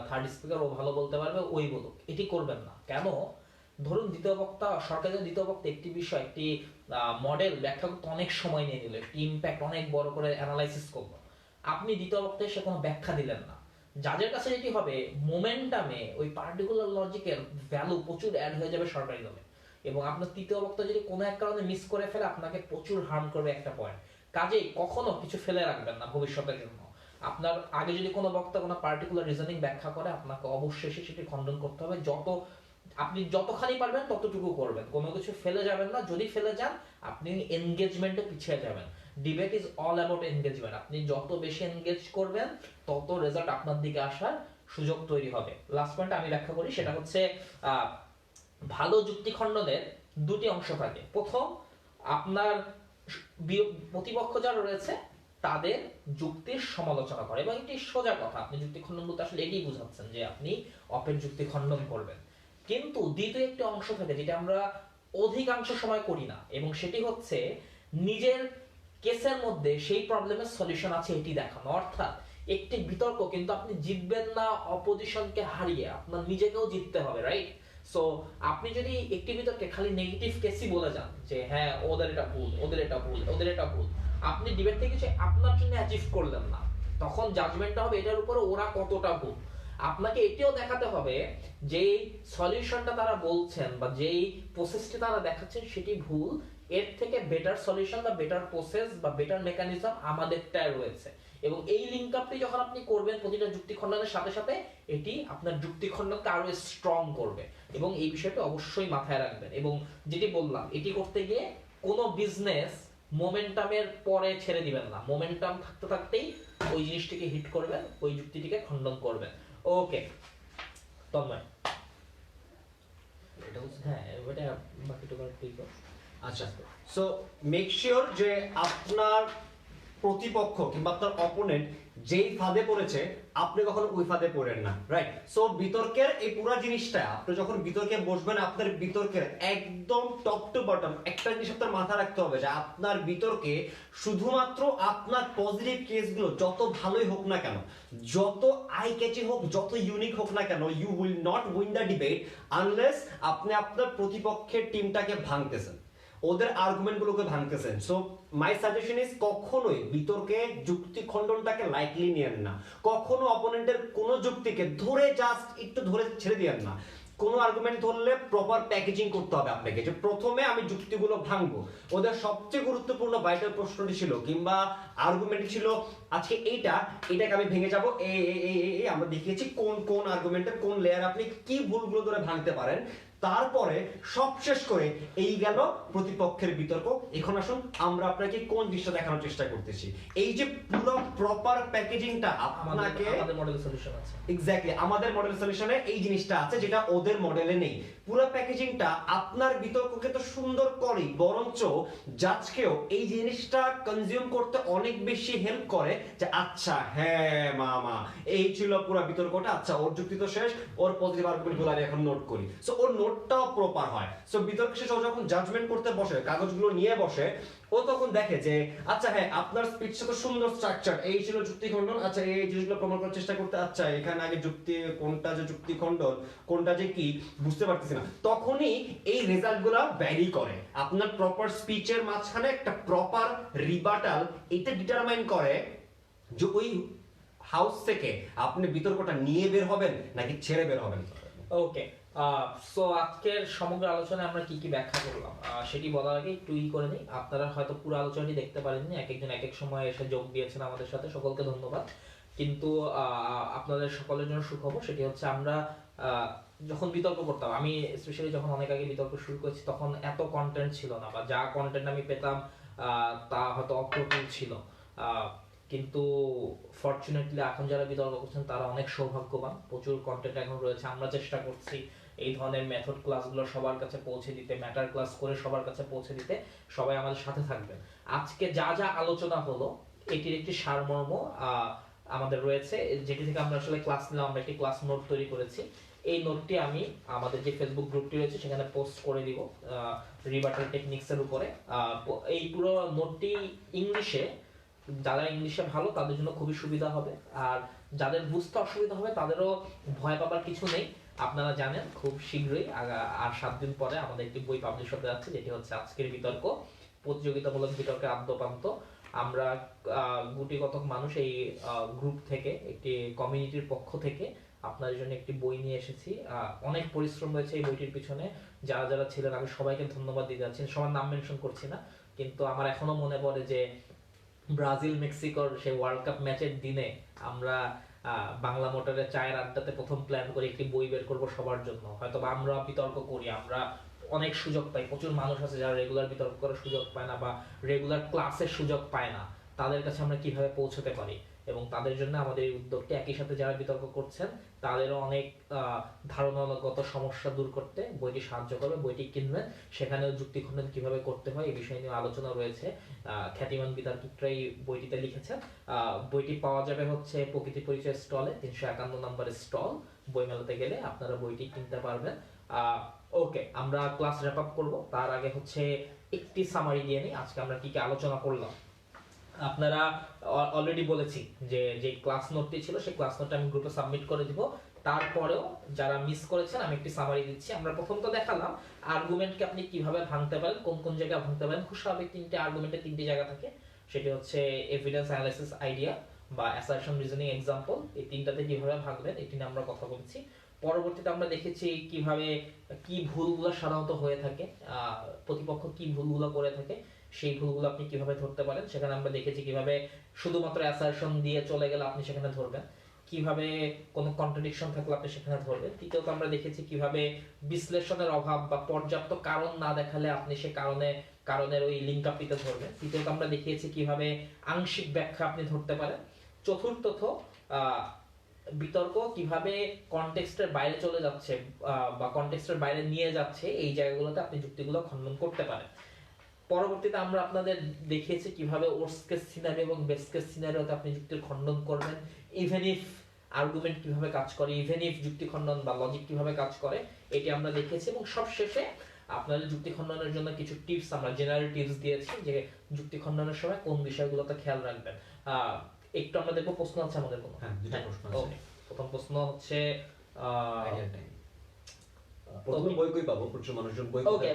থার্ড স্পিকার ও ভালো বলতে পারবে, ওই বলুক, এটি করবেন না। কেন? ধরুন দ্বিতীয় বক্তা, সরকারি দ্বিতীয় বক্তা একটি বিষয়, একটি মডেল ব্যাখ্যা করতে অনেক সময় নিয়ে নিল, একটি ইম্প্যাক্ট অনেক বড় করে অ্যানালাইসিস করলো, আপনি দ্বিতীয় বক্তায় সে কোনো ব্যাখ্যা দিলেন না, যাদের কাছে যেটি হবে মোমেন্টামে ওই পার্টিকুলার লজিকের ভ্যালু প্রচুর অ্যাড হয়ে যাবে সরকারি দলে, এবং আপনার তৃতীয় বক্তা যদি কোনো এক কারণে মিস করে ফেলে আপনাকে প্রচুর হার্ম করবে একটা পয়েন্ট। কাজেই কখনো কিছু ফেলে রাখবেন না ভবিষ্যতের জন্য। আপনার আগে যদি কোনো বক্তা কোনো পার্টিকুলার রিজনিং ব্যাখ্যা করে, আপনাকে অবশ্যই সেটি খণ্ডন করতে হবে, আপনি যতখানি পারবেন ততটুকু করবেন, কোনো কিছু ফেলে যাবেন না। যদি ফেলে যান আপনি এনগেজমেন্টে পিছিয়ে যাবেন। Debate is all about engagement, আপনি যত বেশি এনগেজ করবেন তত রেজাল্ট আপনার দিকে আসার সুযোগ তৈরি হবে। লাস্ট পয়েন্ট আমি ব্যাখ্যা করি, সেটা হচ্ছে ভালো যুক্তি খণ্ডনের দুটি অংশ থাকে। প্রথম, আপনার প্রতিপক্ষ যারা রয়েছে তাদের যুক্তির সমালোচনা করে, এবং এটি সোজা কথা, আপনি যুক্তি খণ্ডন বলতে আসলে এটাই বুঝাচ্ছেন যে আপনি অপের যুক্তি খণ্ডন করবেন। কিন্তু দ্বিতীয় একটি অংশ থাকে যেটা আমরা অধিকাংশ সময় করি না, এবং সেটি হচ্ছে নিজের কেসের মধ্যে সেই প্রবলেমের সলিউশন আছে এটি দেখানো। অর্থাৎ একটি বিতর্ক কিন্তু আপনি জিতবেন না অপোজিশনকে হারিয়ে, আপনার নিজেকেও জিততে হবে, রাইট? সো আপনি যদি একটি বিতর্কে খালি নেগেটিভ কেসই বলে যান যে হ্যাঁ ওদের এটা ভুল, ওদের এটা ভুল, ওদের এটা ভুল, আপনি ডিবেট থেকে কিছু আপনার জন্য অ্যাচিভ করলেন না, তখন জাজমেন্টটা হবে এটার উপরে ওরা কতটা ভুল। আপনাকে এটিও দেখাতে হবে যে সলিউশনটা তারা বলছেন বা যেই প্রসেসটি তারা দেখাচ্ছেন সেটি ভুল, এর থেকে বেটার সলিউশন বা বেটার প্রসেস বা বেটার মেকানিজম আমাদেরটায় রয়েছে। এবং এই লিঙ্ক আপটি যখন আপনি করবেন প্রতিটা যুক্তি খণ্ডনের সাথে সাথে এটি আপনার যুক্তি খণ্ডনকে আরো স্ট্রং করবে, এবং এই বিষয়টা অবশ্যই মাথায় রাখবেন। এবং যেটি বললাম, এটি করতে গিয়ে কোনো বিজনেস মোমেন্টামের পরে ছেড়ে দিবেন না, মোমেন্টাম থাকতে থাকতেই ওই জিনিসটিকে হিট করবেন, ওই যুক্তিটিকে খণ্ডন করবেন। ওকে তন্ময়, হ্যাঁ এটা বাকিটুকু ঠিক আছে। আচ্ছা, সো মেক শিওর যে আপনার প্রতিপক্ষ কিংবা আপনার অপোনেন্ট যেই ফাঁদে পড়েছে আপনি কখনো ওই ফাঁদে পড়েন না, রাইট? সো বিতর্কের এই পুরো জিনিসটা আপনি যখন বিতর্কে বসবেন, আপনার বিতর্কের একদম টপ টু বটম একটা জিনিস আপনার মাথা রাখতে হবে যে আপনার বিতর্কে শুধুমাত্র আপনার পজিটিভ কেসগুলো যত ভালোই হোক না কেন, যত আই ক্যাচি হোক, যত ইউনিক হোক না কেন, you will not win the debate unless আপনি আপনার প্রতিপক্ষের টিমটাকে ভাঙতেছেন, ওদের আর্গুমেন্ট গুলোকে ভাঙতেছেন। সো মাই সাজেশন ইজ কখনোই বিতর্কে যুক্তি খণ্ডনটাকে লাইটলি নিয়েন না, কখনো অপোনেন্টের কোনো যুক্তিকে ধরে জাস্ট একটু ধরে ছেড়ে দিয়েন না। কোনো আর্গুমেন্ট ধরলে প্রপার প্যাকেজিং করতে হবে আপনাকে, যে প্রথমে আমি যুক্তিগুলো ভাঙবো। ওদের সবচেয়ে গুরুত্বপূর্ণ ভাইটাল প্রশ্নটি ছিল কিংবা আর্গুমেন্ট ছিল আজকে এটাকে আমি ভেঙে যাবো, এই আমরা দেখিয়েছি কোন কোন আর্গুমেন্টের কোন লেয়ার আপনি কি ভুলগুলো ধরে ভাঙতে পারেন। তারপরে সব শেষ করে এই গেল প্রতিপক্ষের বিতর্ক। এখন আসুন আমরা আপনাকে কোন দৃশ্যটা দেখানোর চেষ্টা করতেছি। এই যে পুরো প্রপার প্যাকেজিংটা আপনাকে, আমাদের মডেল সলিউশন আছে, এক্স্যাক্টলি আমাদের মডেল সলিউশনে এই জিনিসটা আছে যেটা ওদের মডেলে নেই। পুরো প্যাকেজিংটা আপনার বিতর্ককে তো সুন্দর করেই, বরঞ্চ জাজকেও এই জিনিসটা কনজিউম করতে অনেক বেশি হেল্প করে যে আচ্ছা হ্যাঁ মামা এই ছিল পুরো বিতর্কটা, আচ্ছা ওর যুক্তি তো শেষ, ওর পজিটিভ আর্গুমেন্টগুলো আমি এখন নোট করি। সো ওর নোটটাও প্রপার হয়। সো বিতর্ক শেষে ও যখন জাজমেন্ট করতে বসে, কাগজগুলো নিয়ে বসে, ও তখন দেখে যে আচ্ছা হ্যাঁ আপনার স্পিচটা তো সুন্দর স্ট্রাকচার, এই ছিল যুক্তি খণ্ডন, আচ্ছা এই জিনিসগুলো প্রমাণ করার চেষ্টা করতে, আচ্ছা এখানে আগে যুক্তি কোনটা যে যুক্তি খণ্ডন কোনটা যে কি বুঝতে পারতেছি না, তখনই এই রেজাল্টগুলো ভ্যারি করে। আপনার প্রপার স্পিচের মাঝখানে একটা প্রপার রিবাটাল এটা ডিটারমাইন করে যে ওই হাউস থেকে আপনি বিতর্কটা নিয়ে বের হবেন নাকি ছেড়ে বের হবেন। ওকে সো আজকের সমগ্র আলোচনায় আমরা কি কি ব্যাখ্যা করলাম সেটি বলার আগে একটু করে নিই। আপনারা হয়তো পুরো আলোচনাটি দেখতে পারেননি, এক একজন এক এক সময় এসে যোগ দিয়েছেন আমাদের সাথে, সকলকে ধন্যবাদ। কিন্তু আপনাদের সকলের জন্য সুখবর, সেটি হচ্ছে আমরা যখন বিতর্ক করতাম, আমি স্পেশালি যখন অনেক আগে বিতর্ক শুরু করেছি তখন এত কন্টেন্ট ছিল না, বা যা কন্টেন্ট আমি পেতাম তা হয়তো অপ্রতুল ছিল। কিন্তু ফরচুনেটলি এখন যারা বিতর্ক করছেন তারা অনেক সৌভাগ্যবান, প্রচুর কন্টেন্ট এখন রয়েছে। আমরা চেষ্টা করছি এই ধরনের মেথড ক্লাসগুলো সবার কাছে পৌঁছে দিতে, ম্যাটার ক্লাস করে সবার কাছে পৌঁছে দিতে। সবাই আমাদের সাথে থাকবেন। আজকে যা যা আলোচনা হলো এটির একটি সারমর্ম আমাদের রয়েছে, যেটি থেকে আমরা আসলে ক্লাস নিলাম। আমরা একটি ক্লাস নোট তৈরি করেছি, এই নোটটি আমি আমাদের যে ফেসবুক গ্রুপটি রয়েছে সেখানে পোস্ট করে দিব রিবাটাল টেকনিক্স এর উপরে। এই পুরো নোটটি ইংলিশে, যারা ইংলিশে ভালো তাদের জন্য খুবই সুবিধা হবে, আর যাদের বুঝতে অসুবিধা হবে তাদেরও ভয় পাবার কিছু নেই। আপনারা জানেন খুব শীঘ্রই আর 7 দিন পরে আমাদের একটি বই পাবলিশ হতে যাচ্ছে, যেটি হচ্ছে আজকের বিতর্ক, প্রতিযোগিতামূলক বিতর্কের আদ্যপান্ত। আমরা গুটি কতক মানুষ এই গ্রুপ থেকে, একটি কমিউনিটির পক্ষ থেকে আপনাদের জন্য একটি বই নিয়ে এসেছি। অনেক পরিশ্রম রয়েছে এই বইটির পিছনে, যারা যারা ছিলেন আমি সবাইকে ধন্যবাদ দিতে যাচ্ছি। সবার নাম মেনশন করছি না, কিন্তু আমার এখনো মনে পড়ে যে ব্রাজিল মেক্সিকোর সেই ওয়ার্ল্ড কাপ ম্যাচের দিনে আমরা বাংলা মোটরের চায়ের আড্ডাতে প্রথম প্ল্যান করে একটি বই বের করব সবার জন্য। হয়তো আমরা বিতর্ক করি, আমরা অনেক সুযোগ পাই, প্রচুর মানুষ আছে যারা রেগুলার বিতর্ক করার সুযোগ পায় না বা রেগুলার ক্লাসের সুযোগ পায় না, তাদের কাছে আমরা কিভাবে পৌঁছতে পারি, এবং তাদের জন্য আমাদের এই উদ্যোগটি। একই সাথে যারা বিতর্ক করছেন তাদেরও অনেক ধারণাগত সমস্যা দূর করতে বইটি সাহায্য করবে। বইটি কিনবেন, সেখানেও যুক্তি খণ্ডন কিভাবে করতে হয় এই বিষয় নিয়ে আলোচনা রয়েছে। খ্যাতিমান বিতর্কিকরাই বইটিতে লিখেছেন। বইটি পাওয়া যাবে হচ্ছে প্রকৃতি পরিচয় স্টলে, 351 নম্বরের স্টল। বইমেলাতে গেলে আপনারা বইটি কিনতে পারবেন। ওকে, আমরা ক্লাস র্যাপ আপ করবো, তার আগে হচ্ছে একটি সামারি দিয়ে নিই আজকে আমরা কি কি আলোচনা করলাম। আপনারা অলরেডি বলেছি যে যে ক্লাস নোটটি ছিল সেই ক্লাস নোটটা আমি গ্রুপে সাবমিট করে দিব। তারপরেও যারা মিস করেছেন আমি একটি সামারি দিচ্ছি। আমরা প্রথমত দেখালাম আর্গুমেন্টকে আপনি কিভাবে ভাঙতে পারেন, কোন কোন জায়গায় ভাঙতে পারেন। খুব স্বাভাবিক, 3টে আর্গুমেন্টে 3টি জায়গা থাকে, সেটি হচ্ছে এভিডেন্স, অ্যানালাইসিস, আইডিয়া বা অ্যাসারশন, রিজনিং, এক্সাম্পল। এই 3টাতে কিভাবে ভাঙবেন এটি নিয়ে আমরা কথা বলেছি। পরবর্তীতে আমরা দেখেছি কিভাবে কি ভুলগুলো সাধারণত হয়ে থাকে, প্রতিপক্ষ কি ভুলগুলো করে থাকে, সেই ভুলগুলো আপনি কিভাবে ধরতে পারেন। সেখানে আমরা দেখেছি কিভাবে শুধুমাত্র অ্যাসারশন দিয়ে চলে গেলে আপনি সেখানে ধরবেন, কিভাবে কোনো কন্ট্রাডিকশন থাকলে আপনি সেখানে ধরবেন। তৃতীয়ত আমরা দেখেছি কিভাবে বিশ্লেষণের অভাব বা পর্যাপ্ত কারণ না দেখালে আপনি সে কারণের ওই লিঙ্ক আপনিতে ধরবেন। তৃতীয়ত আমরা দেখিয়েছি কিভাবে আংশিক ব্যাখ্যা আপনি ধরতে পারেন। চতুর্থত বিতর্ক কিভাবে কনটেক্সটের বাইরে চলে যাচ্ছে বা কনটেক্সটের বাইরে নিয়ে যাচ্ছে, এই জায়গাগুলোতে আপনি যুক্তিগুলো খণ্ডন করতে পারেন। পরবর্তীতে আমরা আপনাদের দেখিয়েছি কিভাবে ওয়ার্স্ট কেস সিনারিও এবং বেস্ট কেস সিনারিওতে আপনি যুক্তির খণ্ডন করবেন, ইভেন ইফ আর্গুমেন্ট কিভাবে কাজ করে, ইভেন ইফ যুক্তি খণ্ডন বা লজিক কিভাবে কাজ করে, এটি আমরা দেখিয়েছি। এবং সবশেষে আপনাদের যুক্তি খণ্ডনের জন্য কিছু টিপস, আমরা জেনারেল টিপস দিয়েছি যে যুক্তি খণ্ডনের সময় কোন বিষয়গুলোতে খেয়াল রাখবেন। একটু আমরা দেখবো প্রশ্ন আছে আমাদের কোনো। হ্যাঁ, দুটো প্রশ্ন আছে। ওকে, প্রথম প্রশ্ন হচ্ছে প্রথমে বই কই পাবো? প্রচুর মানুষজন বই ওকে,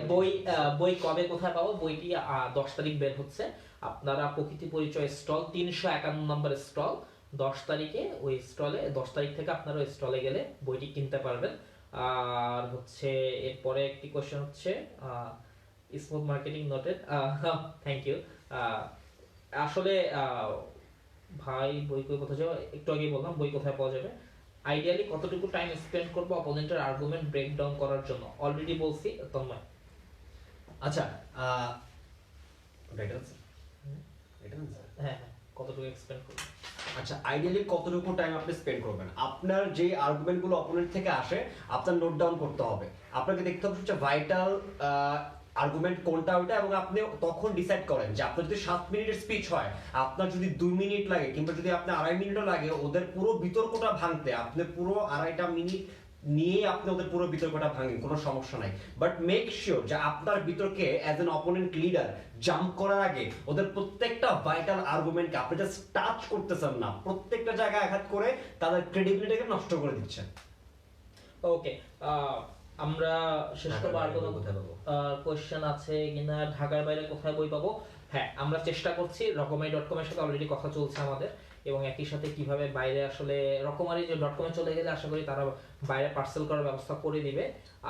বই কবে কোথায় পাবো? বইটি 10 তারিখ বের হচ্ছে। আপনারা প্রকৃতি পরিচয় স্টল 351 নম্বর স্টল, 10 তারিখে ওই স্টলে, 10 তারিখ থেকে আপনারা ওই স্টলে গেলে বইটি কিনতে পারবেন। আর হচ্ছে এরপরে একটি কোশ্চেন হচ্ছে smooth marketing noted, thank you. আসলে ভাই বই কোথায় যাবে, একটু আগেই বললাম বই কোথায় পাওয়া যাবে। আইডিয়ালি কতটুকু টাইম স্পেন্ড করবো অপোনেন্টের আর্গুমেন্ট ব্রেক ডাউন করার জন্য, অলরেডি বলছি তন্ময়। আচ্ছা, এটা আছে হ্যাঁ, কতটুকু স্পেন্ড করবো। আচ্ছা, আইডিয়ালি কতটুকু টাইম আপনি স্পেন্ড করবেন? আপনার যে আর্গুমেন্টগুলো অপোনেন্ট থেকে আসে আপনার নোট ডাউন করতে হবে। আপনাকে দেখতে হবে সবচেয়ে ভাইটাল আর্গুমেন্ট কোনটা ওইটা, এবং আপনি তখন ডিসাইড করেন যে আপনার যদি 7 মিনিটের স্পিচ হয়, আপনার যদি 2 মিনিট লাগে কিংবা যদি আপনার 2.5 মিনিটও লাগে ওদের পুরো বিতর্কটা ভাঙতে, আপনি পুরো 2.5 মিনিট নিয়ে আপনি ওদের পুরো বিতর্কটা ভাঙেন, কোনো সমস্যা নাই। বাট মেক শিওর যে আপনার বিতর্কে as an opponent leader jump করার আগে ওদের প্রত্যেকটা ভাইটাল আর্গুমেন্টকে আপনি জাস্ট টাচ করতেছেন না, প্রত্যেকটা জায়গায় আঘাত করে তাদের ক্রেডিবিলিটিকে নষ্ট করে দিচ্ছেন। ওকে, আমরা শেষ করবো। আর কোনো কোশ্চেন আছে কিনা? ঢাকার বাইরে কোথায় বই পাবো? হ্যাঁ, আমরা চেষ্টা করছি, রকমারি.com এর সাথে অলরেডি কথা চলছে আমাদের, এবং একই সাথে কিভাবে বাইরে আসলে রকমারি যে .com এ চলে গেলে আশা করি তারা বাইরে পার্সেল করার ব্যবস্থা করে দিবে।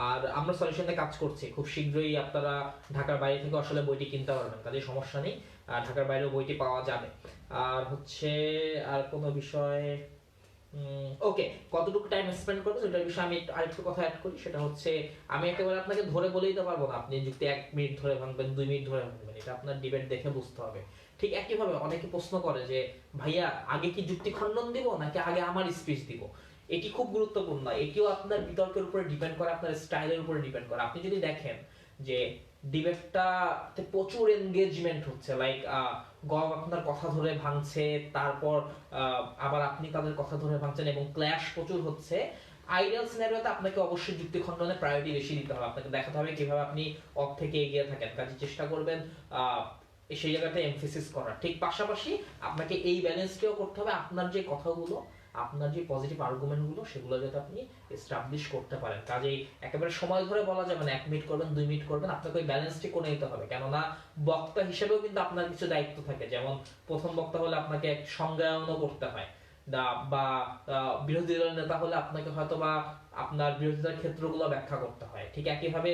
আর আমরা সলিউশনে কাজ করছি, খুব শীঘ্রই আপনারা ঢাকার বাইরে থেকে আসলে বইটি কিনতে পারবেন, কাজে সমস্যা নেই, আর ঢাকার বাইরেও বইটি পাওয়া যাবে। আর হচ্ছে আর কোনো বিষয়, ওকে, কতটুকু টাইম স্পেন্ড করবে সেটার বিষয়ে আমি আরেকটু কথা অ্যাড করি। সেটা হচ্ছে আমি একেবারে আপনাকে ধরে বলে দিতে পারবো না আপনি যুক্তি 1 মিনিট ধরে ভাঙবেন, 2 মিনিট ধরে ভাঙবেন, এটা আপনার ডিবেট দেখে বুঝতে হবে। ঠিক একইভাবে অনেকে প্রশ্ন করে যে ভাইয়া আগে কি যুক্তি খণ্ডন দিব নাকি আগে আমার স্পিচ দিব? এটি খুব গুরুত্বপূর্ণ, এটিও আপনার বিতর্কের উপরে ডিপেন্ড করে, আপনার স্টাইলের উপরে ডিপেন্ড করে। আপনি যদি দেখেন যে ডিবেটটাতে প্রচুর এনগেজমেন্ট হচ্ছে, লাইক আপনার কথা ধরে ভাঙছে, তারপর আবার আপনি তাদের কথা ধরে ভাঙছেন এবং ক্ল্যাশ প্রচুর হচ্ছে, আইডিয়াল সিনারিওতে আপনাকে অবশ্যই যুক্তি খণ্ডনে প্রায়োরিটি বেশি দিতে হবে। আপনাকে দেখাতে হবে কিভাবে আপনি অফ থেকে এগিয়ে থাকেন, কাজে চেষ্টা করবেন সেই জায়গাটা এমফেসিস করার। ঠিক পাশাপাশি আপনাকে এই ব্যালেন্সটাও করতে হবে, আপনার যে কথাগুলো, আপনার যে পজিটিভ আর্গুমেন্টগুলো, সেগুলো যাতে আপনি এস্টাবলিশ করতে পারেন। কাজেই একেবারে সময় ধরে বলা যাবে না 1 মিনিট করবেন 2 মিনিট করবেন, আপনাকে ওই ব্যালেন্সটি করে নিতে হবে। কেননা বক্তা হিসেবেও কিন্তু আপনার কিছু দায়িত্ব থাকে, যেমন প্রথম বক্তা হলে আপনাকে সংজ্ঞায়নও করতে হয়, বা বিরোধী দলের নেতা হলে আপনাকে হয়তো বা আপনার বিরোধিতার ক্ষেত্রগুলো ব্যাখ্যা করতে হয়। ঠিক একইভাবে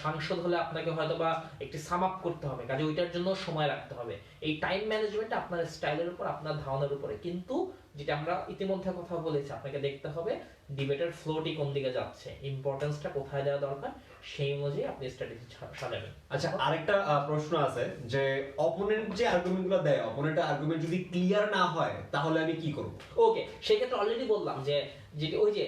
সাংসদ হলে আপনাকে হয়তো বা একটি সাম আপ করতে হবে, কাজে ওইটার জন্য সময় রাখতে হবে। এই টাইম ম্যানেজমেন্ট আপনার স্টাইলের উপর, আপনার ধারণার উপরে। কিন্তু যেটা আমরা ইতিমধ্যে কথা বলেছি, আপনাকে দেখতে হবে ডিবেটের ফ্লোটি কোন দিকে যাচ্ছে, ইম্পর্টেন্সটা কোথায় দেওয়া দরকার, সেই অনুযায়ী আপনি স্ট্র্যাটেজি সাজাবেন। আচ্ছা, আরেকটা প্রশ্ন আছে যে অপোনেন্ট যে আর্গুমেন্টগুলো দেয়, অপোনেন্টের আর্গুমেন্ট যদি ক্লিয়ার না হয় তাহলে আমি কি করব? ওকে, সেই ক্ষেত্রে অলরেডি বললাম যে যেটি ওই যে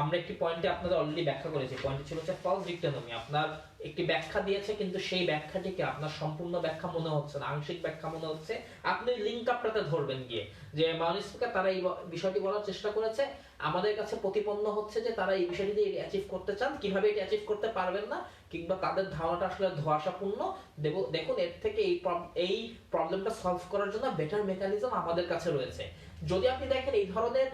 আমরা একটি পয়েন্টে আপনাদের অলরেডি ব্যাখ্যা করেছি, পয়েন্টটি ছিল হচ্ছে ফলস ডিকটনমি। আপনার একটি ব্যাখ্যা দিয়েছে কিন্তু সেই ব্যাখ্যাটিকে আপনার সম্পূর্ণ ব্যাখ্যা মনে হচ্ছে না, আংশিক ব্যাখ্যা মনে হচ্ছে। আপনি লিঙ্ক আপটাতে ধরবেন গিয়ে যে মাউনিস স্পিকার তারা এই বিষয়টি বলার চেষ্টা করেছে, আমাদের কাছে প্রতিপন্ন হচ্ছে যে তারা এই বিষয়টি দিয়ে অ্যাচিভ করতে চান, কিভাবে এটি অ্যাচিভ করতে পারবেন না, কিংবা তাদের ধারণাটা আসলে ধোঁয়াশাপূর্ণ। দেখুন এর থেকে এই প্রবলেমটা সলভ করার জন্য বেটার মেকানিজম আমাদের কাছে রয়েছে। যদি আপনি দেখেন এই ধরনের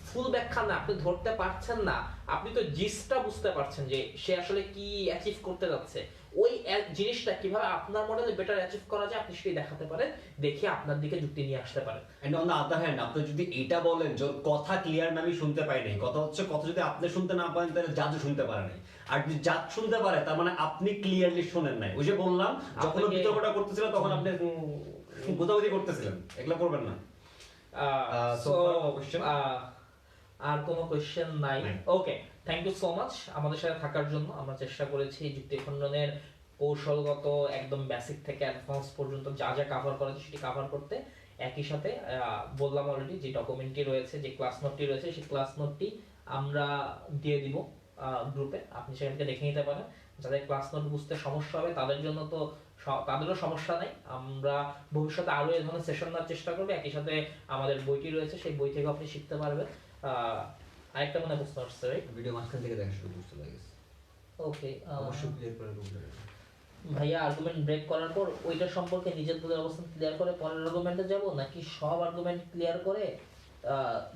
ফুল ব্যাখ্যা না, আপনি ধরতে পারছেন না, আপনি তো জিসটা বুঝতে পারছেন যে সে আসলে কি অ্যাচিভ করতে যাচ্ছে, ওই জিনিসটা কিভাবে আপনার মডেলে বেটার অ্যাচিভ করা যায় আপনি সেটাই দেখাতে পারেন, দেখে আপনার দিকে যুক্তি নিয়ে আসতে পারেন। And on the other hand আপনি যদি এটা বলেন যে ওর কথা ক্লিয়ার না আমি শুনতে পাই নাই, কথা হচ্ছে কথা যদি আপনি শুনতে না পারেন তাহলে জাজ শুনতে পারে নাই, আর যদি জাজ শুনতে পারে তার মানে আপনি ক্লিয়ারলি শুনেন নাই। ওই যে বললাম যখন ও আপনাকে- বিতর্কটা করতেছিল তখন আপনি বুঝাবুঝি করতেছিলেন, এগুলো করবেন না। So so far, question? আর কোনো কোয়েশ্চেন নাই? নাই। ওকে, থ্যাংক ইউ সো মাচ আমাদের সাথে থাকার জন্য। আমরা চেষ্টা করেছি যুক্তি খণ্ডনের কৌশলগত একদম বেসিক থেকে অ্যাডভান্স পর্যন্ত যা যা কভার করা যায় সেটি কভার করতে। একই সাথে বললাম অলরেডি যে ডকুমেন্টটি রয়েছে, যে ক্লাস নোটটি রয়েছে, সেই ক্লাস নোটটি আমরা দিয়ে দিব গ্রুপে, আপনি সেখান থেকে দেখে নিতে পারেন। যাদের ক্লাস নোট বুঝতে সমস্যা হবে তাদের জন্য তো তাদেরও সমস্যা নেই, আমরা ভবিষ্যতে আরো এই ধরনের সেশন নেওয়ার চেষ্টা করবো। একই সাথে আমাদের বইটি রয়েছে, সেই বই থেকে আপনি শিখতে পারবেন। আরেকটা মনে প্রশ্ন আসছে, রাইট? ভিডিও মাঝখান থেকে দেখা শুরু করতে লাগে, ওকে, অবশ্যই ক্লিয়ার করে বুঝবেন। ভাইয়া আর্গুমেন্ট ব্রেক করার পর ওইটা সম্পর্কে নিজের দলের অবস্থান ক্লিয়ার করে পরের আর্গুমেন্টে যাব, নাকি সব আর্গুমেন্ট ক্লিয়ার করে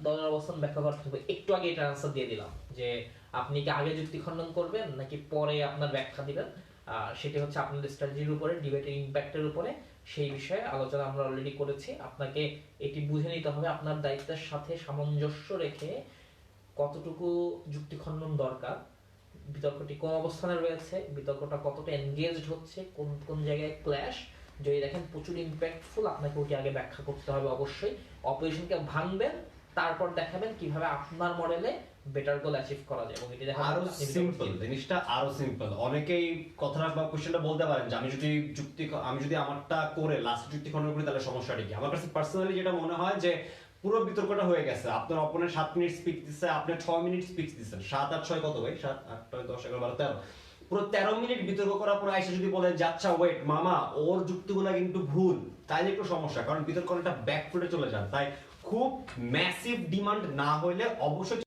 দলের অবস্থান ব্যাখ্যা করতে হবে? একটু আগে এটা আনসার দিয়ে দিলাম যে আপনি কি আগে যুক্তি খণ্ডন করবেন নাকি পরে আপনার ব্যাখ্যা দিবেন, সেটি হচ্ছে আপনাদের স্ট্র্যাটেজির উপরে, ডিবেটের ইম্প্যাক্টের উপরে। সেই বিষয়ে আলোচনা আমরা অলরেডি করেছি। আপনাকে এটি বুঝে নিতে হবে আপনার দায়িত্বের সাথে সামঞ্জস্য রেখে কতটুকু যুক্তি খণ্ডন দরকার, বিতর্কটি কোন অবস্থানে রয়েছে, বিতর্কটা কতটা এনগেজড হচ্ছে, কোন কোন জায়গায় ক্ল্যাশ। যদি দেখেন প্রচুর ইম্প্যাক্টফুল, আপনাকে ওটি আগে ব্যাখ্যা করতে হবে অবশ্যই। অপোজিশনকে ভাঙবেন, তারপর দেখাবেন কিভাবে আপনার মডেলে বেটার গোল অ্যাচিভ করা যায়, এবং এটি দেখাবেন আরো আপনি বিতর্ক সিম্পল জিনিসটা, আরো সিম্পল। অনেকেই কথাটা বা কোশ্চেনটা বলতে পারেন যে আমি যদি আমারটা করে লাস্ট যুক্তি খণ্ডন করি তাহলে সমস্যাটা কি। আমার কাছে পার্সোনালি যেটা মনে হয় যে পুরো বিতর্কটা হয়ে গেছে, আপনার অপোনেন্ট 7 মিনিট স্পিচ দিচ্ছে, আপনি 6 মিনিট স্পিচ দিচ্ছেন, 7 আর 6 কত ভাই? 7 8 10 11 12 13, পুরো 13 মিনিট বিতর্ক করার পর আইসা যদি বলেন যে আচ্ছা ওয়েট মামা ওর যুক্তিগুলো কিন্তু ভুল, তাইলে একটু সমস্যা, কারণ বিতর্ক অনেকটা ব্যাকফুটে চলে যান। তাই খুব ম্যাসিভ ডিমান্ড না হইলে অবশ্যই